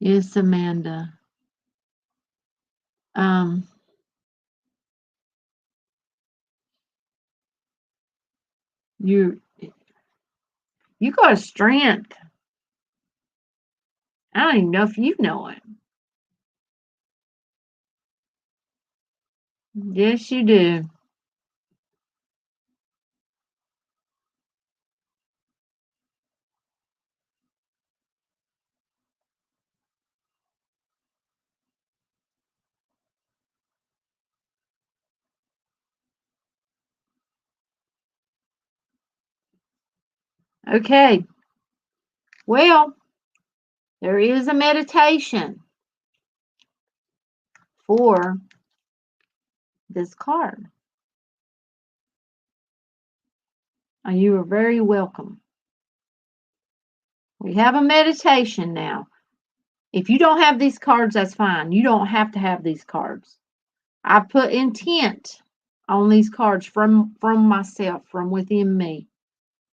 Yes, Amanda. Um, you you got a strength. I don't even know if you know it. Yes, you do. Okay. Well, there is a meditation for this card. You are very welcome. We have a meditation now. If you don't have these cards, that's fine. You don't have to have these cards. I put intent on these cards from myself, from within me,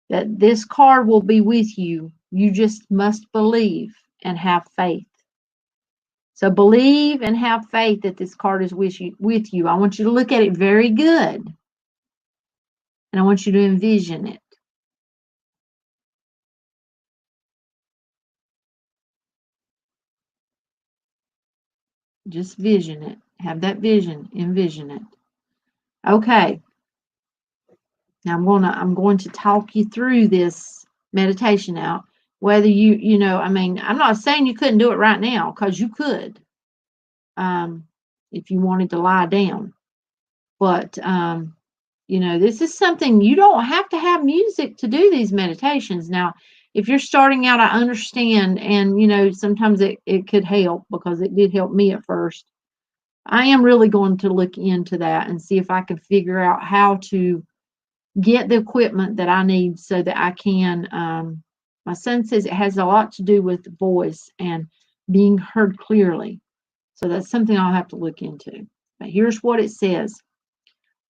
that this card will be with you. You just must believe and have faith. So believe and have faith that this card is with you. I want you to look at it very good. And I want you to envision it. Just vision it. Have that vision. Envision it. Okay. Now I'm going to talk you through this meditation now. Whether I'm not saying you couldn't do it right now, because you could, if you wanted to lie down. But this is something you don't have to have music to do these meditations. Now, if you're starting out, I understand, and sometimes it could help because it did help me at first. I am really going to look into that and see if I can figure out how to get the equipment that I need so that I can. My son says it has a lot to do with voice and being heard clearly. So that's something I'll have to look into. But here's what it says: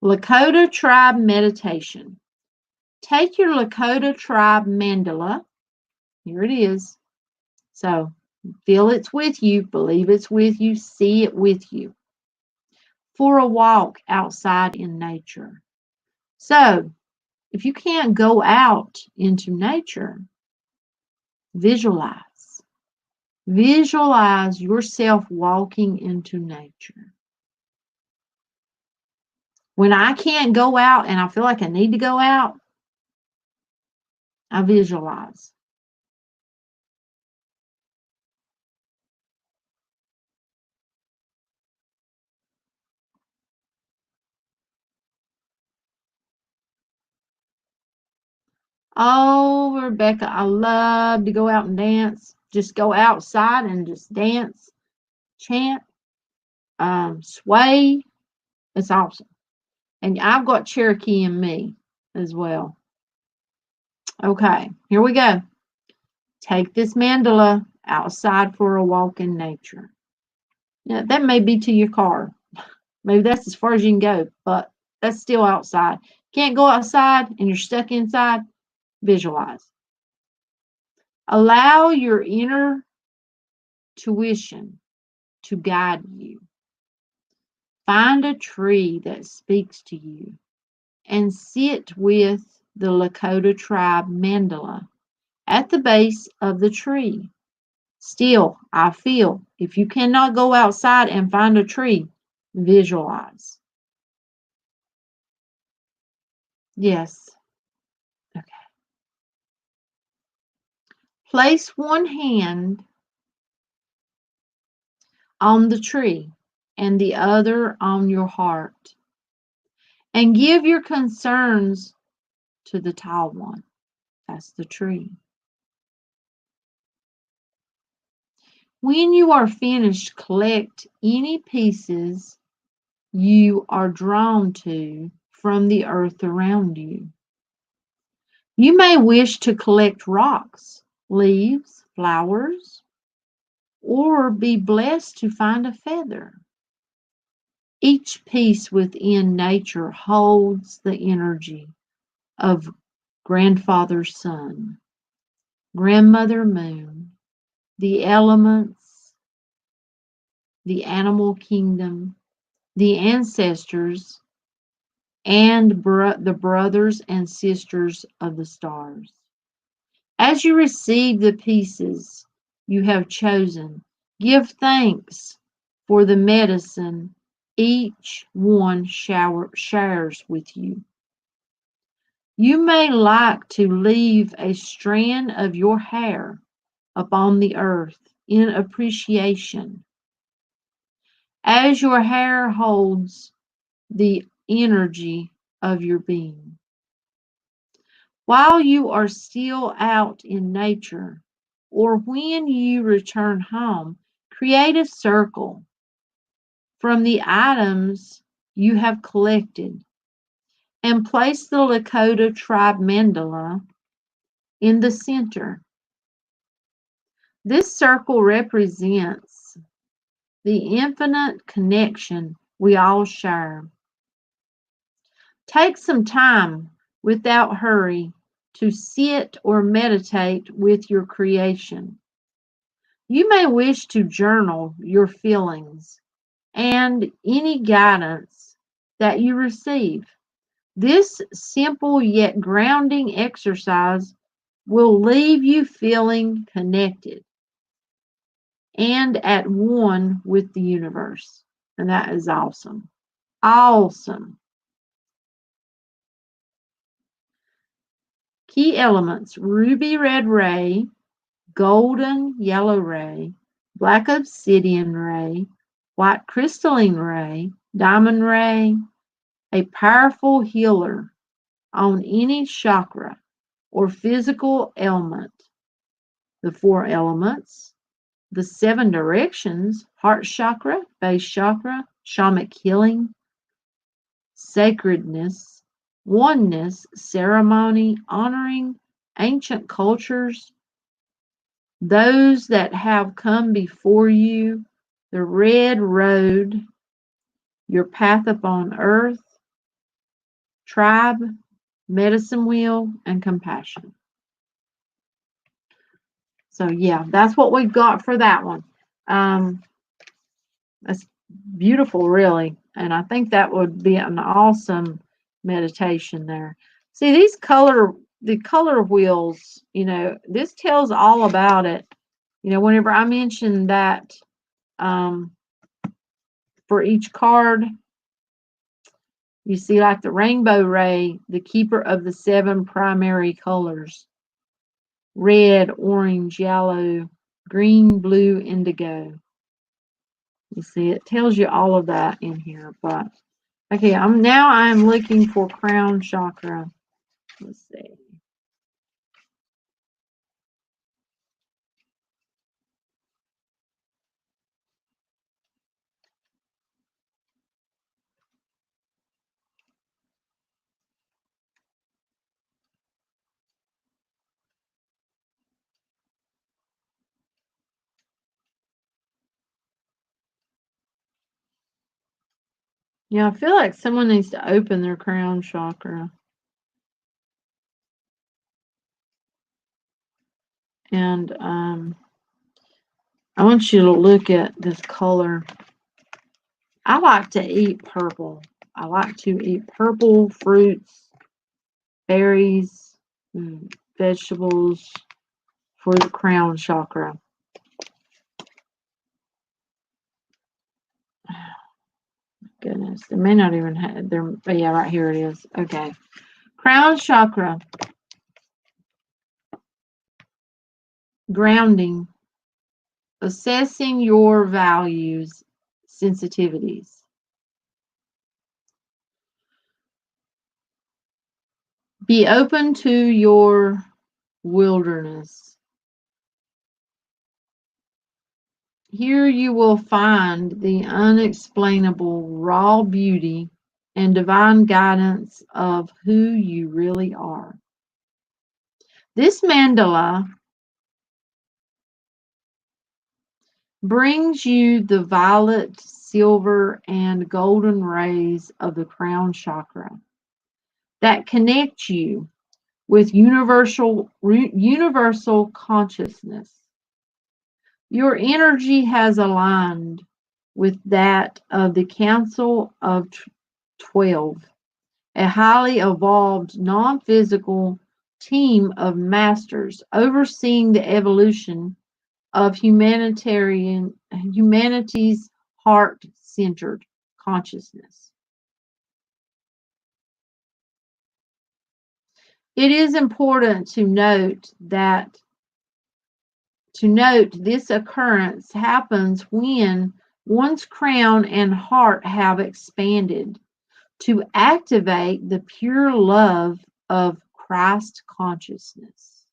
Lakota tribe meditation. Take your Lakota tribe mandala. Here it is. So feel it's with you, believe it's with you, see it with you, for a walk outside in nature. So if you can't go out into nature, visualize. Visualize yourself walking into nature. When I can't go out and I feel like I need to go out, I visualize. Oh, Rebecca, I love to go out and dance. Just go outside and just dance, chant, sway. It's awesome. And I've got Cherokee in me as well. Okay, here we go. Take this mandala outside for a walk in nature. Yeah, that may be to your car. Maybe that's as far as you can go, but that's still outside. Can't go outside and you're stuck inside. Visualize. Allow your inner tuition to guide you. Find a tree that speaks to you and sit with the Lakota tribe mandala at the base of the tree. Still, I feel if you cannot go outside and find a tree, visualize. Yes. Okay. Place one hand on the tree and the other on your heart, and give your concerns to the tall one. That's the tree. When you are finished, collect any pieces you are drawn to from the earth around you. You may wish to collect rocks, leaves, flowers, or be blessed to find a feather. Each piece within nature holds the energy of grandfather sun, grandmother moon, the elements, the animal kingdom, the ancestors, and the brothers and sisters of the stars. As you receive the pieces you have chosen, give thanks for the medicine each one shares with you. You may like to leave a strand of your hair upon the earth in appreciation, as your hair holds the energy of your being. While you are still out in nature, or when you return home, create a circle from the items you have collected and place the Lakota tribe mandala in the center. This circle represents the infinite connection we all share. Take some time without hurry to sit or meditate with your creation. You may wish to journal your feelings and any guidance that you receive. This simple yet grounding exercise will leave you feeling connected and at one with the universe. And that is awesome. Awesome. Key elements: ruby red ray, golden yellow ray, black obsidian ray, white crystalline ray, diamond ray, a powerful healer on any chakra or physical ailment. The four elements, the seven directions: heart chakra, base chakra, shamanic healing, sacredness, oneness, ceremony, honoring ancient cultures, those that have come before you, the red road, your path upon earth, tribe, medicine wheel, and compassion. So yeah, that's what we've got for that one. That's beautiful, really. And I think that would be an awesome meditation there. See, the color wheels, this tells all about it. Whenever I mention that for each card, you see like the rainbow ray, the keeper of the 7 primary colors: red, orange, yellow, green, blue, indigo. You see, it tells you all of that in here. But okay, I'm looking for crown chakra. Let's see. Yeah, I feel like someone needs to open their crown chakra. And I want you to look at this color. I like to eat purple. I like to eat purple fruits, berries, vegetables for the crown chakra. Goodness, they may not even have there. But yeah, right here it is. Okay, crown chakra, grounding, assessing your values, sensitivities. Be open to your wilderness. Here you will find the unexplainable raw beauty and divine guidance of who you really are. This mandala brings you the violet, silver, and golden rays of the crown chakra that connect you with universal consciousness. Your energy has aligned with that of the Council of 12, a highly evolved, non-physical team of masters overseeing the evolution of humanity's heart-centered consciousness. It is important to note this occurrence happens when one's crown and heart have expanded to activate the pure love of Christ consciousness.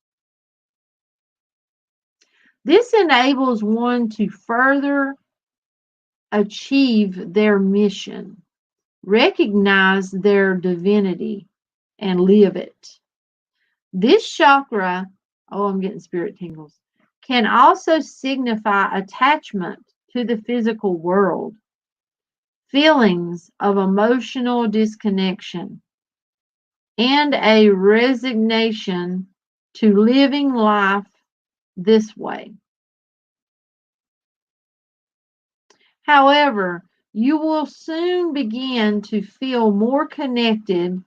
This enables one to further achieve their mission, recognize their divinity, and live it. This chakra, I'm getting spirit tingles, can also signify attachment to the physical world, feelings of emotional disconnection, and a resignation to living life this way. However, you will soon begin to feel more connected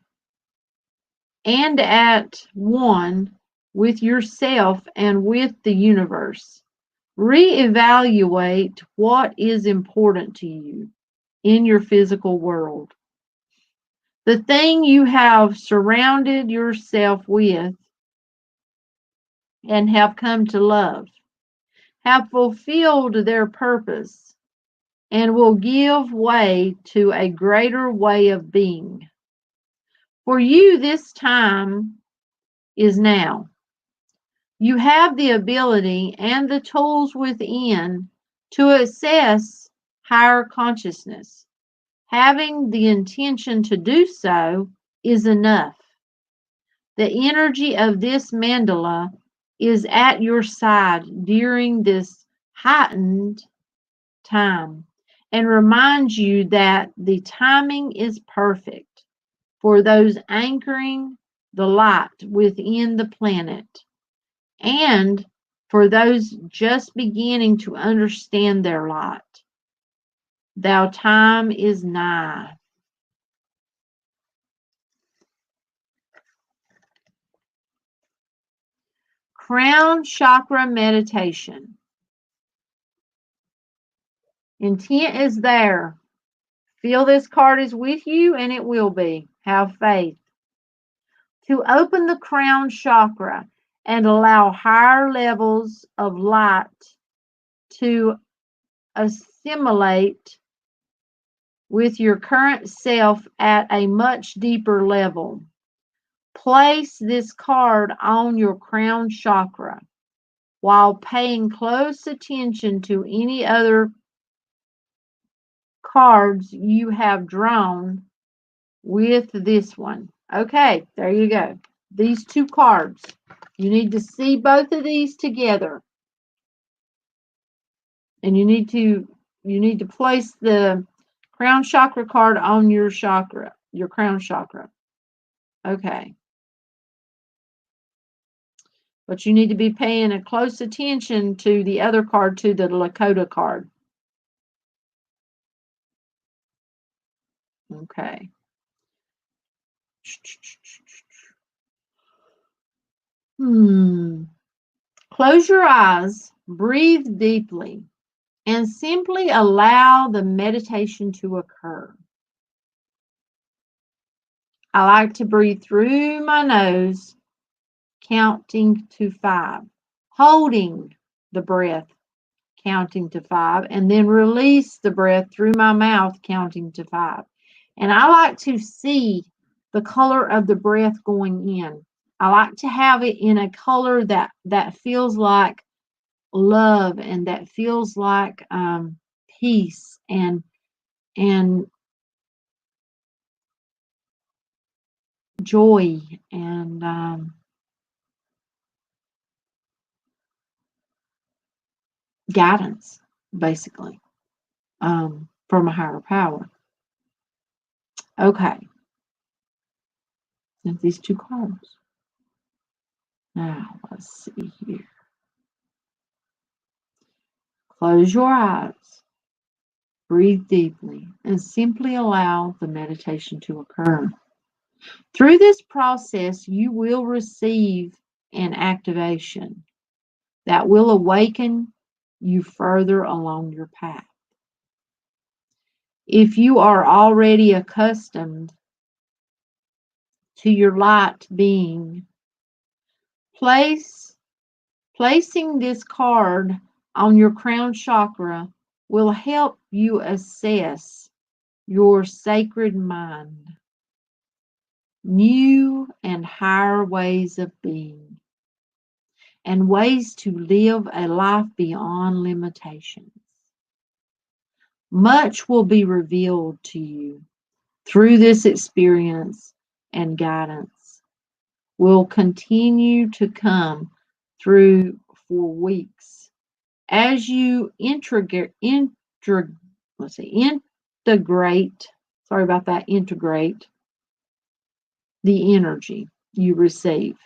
and at one with yourself and with the universe. Reevaluate what is important to you in your physical world. The thing you have surrounded yourself with and have come to love have fulfilled their purpose and will give way to a greater way of being. For you, this time is now. You have the ability and the tools within to access higher consciousness. Having the intention to do so is enough. The energy of this mandala is at your side during this heightened time and reminds you that the timing is perfect for those anchoring the light within the planet and for those just beginning to understand their light. Thou time is nigh. Crown chakra meditation. Intent is there. Feel this card is with you, and it will be. Have faith. To open the crown chakra and allow higher levels of light to assimilate with your current self at a much deeper level. Place this card on your crown chakra while paying close attention to any other cards you have drawn with this one. Okay, there you go. These two cards. You need to see both of these together. And you need to place the crown chakra card on your chakra, your crown chakra. Okay. But you need to be paying a close attention to the other card, to the Lakota card. Okay. Close your eyes, breathe deeply, and simply allow the meditation to occur. I like to breathe through my nose, counting to 5, holding the breath, counting to 5, and then release the breath through my mouth, counting to 5. And I like to see the color of the breath going in. I like to have it in a color that feels like love and that feels like peace and joy and guidance, basically, from a higher power. Okay. And these two cards. Now, let's see here. Close your eyes, breathe deeply, and simply allow the meditation to occur. Through this process, you will receive an activation that will awaken you further along your path. If you are already accustomed to your light being, placing this card on your crown chakra will help you assess your sacred mind, new and higher ways of being, and ways to live a life beyond limitations. Much will be revealed to you through this experience, and guidance will continue to come through for weeks as you integrate, sorry about that, integrate the energy you receive.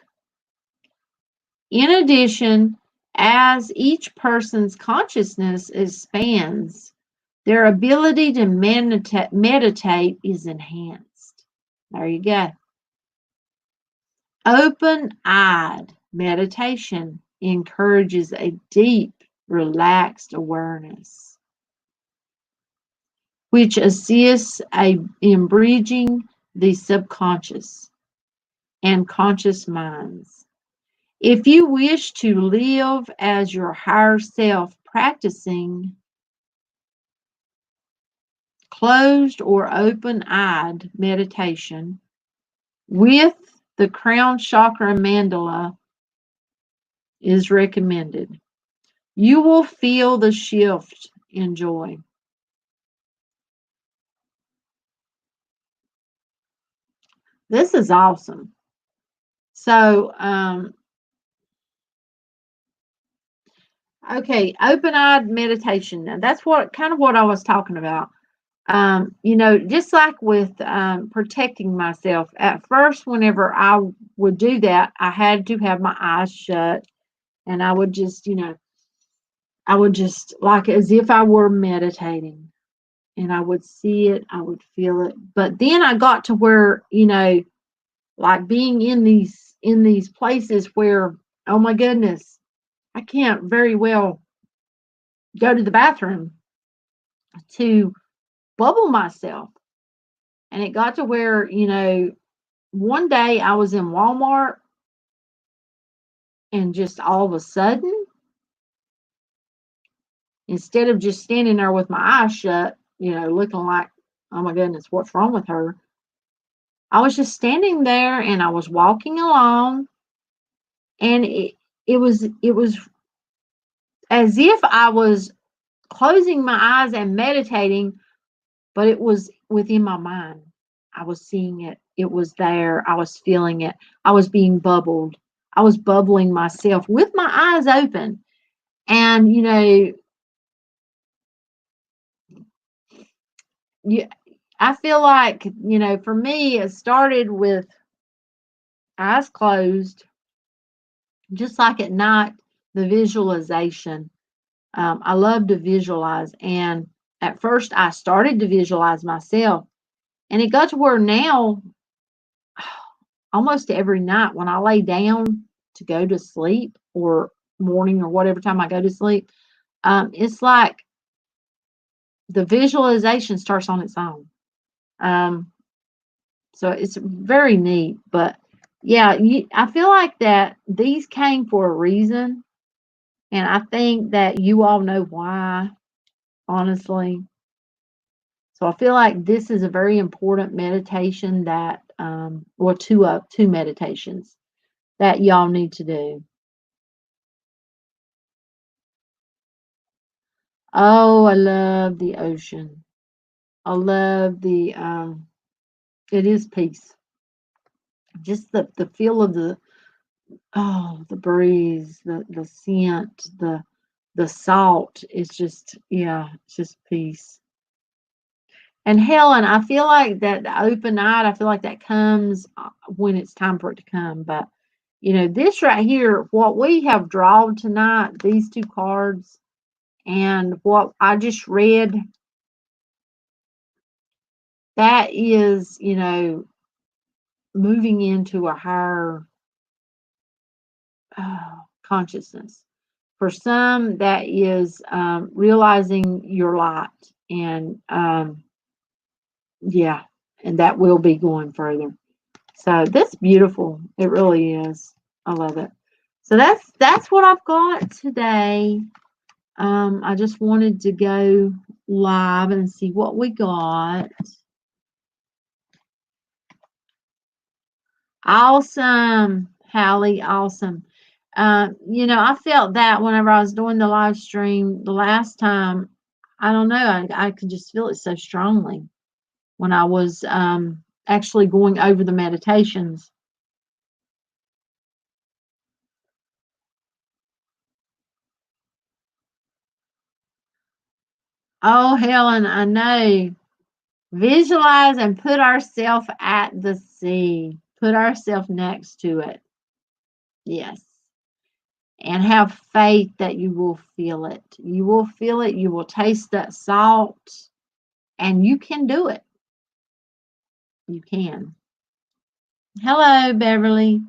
In addition, as each person's consciousness expands, their ability to meditate is enhanced. There you go. Open-eyed meditation encourages a deep, relaxed awareness, which assists in bridging the subconscious and conscious minds. If you wish to live as your higher self, practicing closed or open-eyed meditation with the crown chakra mandala is recommended. You will feel the shift in joy. This is awesome. So, okay, open-eyed meditation. Now, that's what kind of what I was talking about. You know, just like with protecting myself, at first, whenever I would do that, I had to have my eyes shut, and I would just, you know, I would just like as if I were meditating, and I would see it, I would feel it. But then I got to where, you know, like being in these places where, oh my goodness, I can't very well go to the bathroom to bubble myself. And it got to where, you know, one day I was in Walmart and just all of a sudden, instead of just standing there with my eyes shut, you know, looking like, oh my goodness, what's wrong with her? I was just standing there and I was walking along, and it was as if I was closing my eyes and meditating, but it was within my mind. I was seeing it. It was there. I was feeling it. I was being bubbled. I was bubbling myself with my eyes open. And, you know, you, I feel like, you know, for me, it started with eyes closed, just like at night, the visualization. I love to visualize. And at first, I started to visualize myself. And it got to where now, almost every night when I lay down to go to sleep or morning or whatever time I go to sleep, it's like the visualization starts on its own. Um, so it's very neat. But yeah, I feel like that these came for a reason. And I think that you all know why, honestly. So I feel like this is a very important meditation that, or two meditations that y'all need to do. Oh, I love the ocean. I love the it is peace. Just the feel of the the breeze, the scent, the salt. It's just yeah, it's just peace. And Helen, I feel like that the open night, I feel like that comes when it's time for it to come. But you know, this right here, what we have drawn tonight, these two cards, and what I just read, that is, you know, moving into a higher consciousness. For some, that is realizing your light, and yeah, and that will be going further. So that's beautiful. It really is. I love it. So that's what I've got today. I just wanted to go live and see what we got. Awesome, Hallie. Awesome. You know, I felt that whenever I was doing the live stream the last time. I don't know. I could just feel it so strongly when I was actually going over the meditations. Oh, Helen, I know. Visualize and put ourselves at the sea. Put ourselves next to it. Yes. And have faith that you will feel it. You will feel it. You will taste that salt. And you can do it. You can. Hello, Beverly.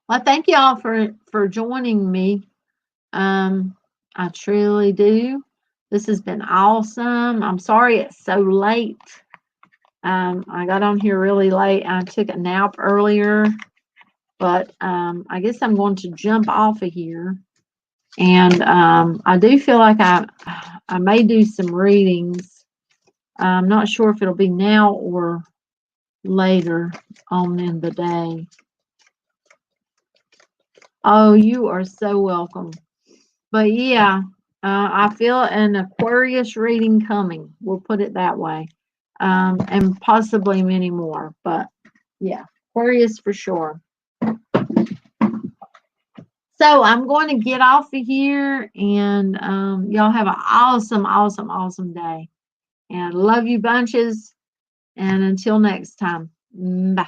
Well, thank you all for joining me. I truly do. This has been awesome. I'm sorry it's so late. I got on here really late. I took a nap earlier, but I guess I'm going to jump off of here. And I do feel like I may do some readings. I'm not sure if it'll be now or later on in the day. Oh, you are so welcome. But yeah, I feel an Aquarius reading coming. We'll put it that way. And possibly many more. But yeah, Aquarius for sure. So I'm going to get off of here, and y'all have an awesome, awesome, awesome day. And love you bunches. And until next time, bye.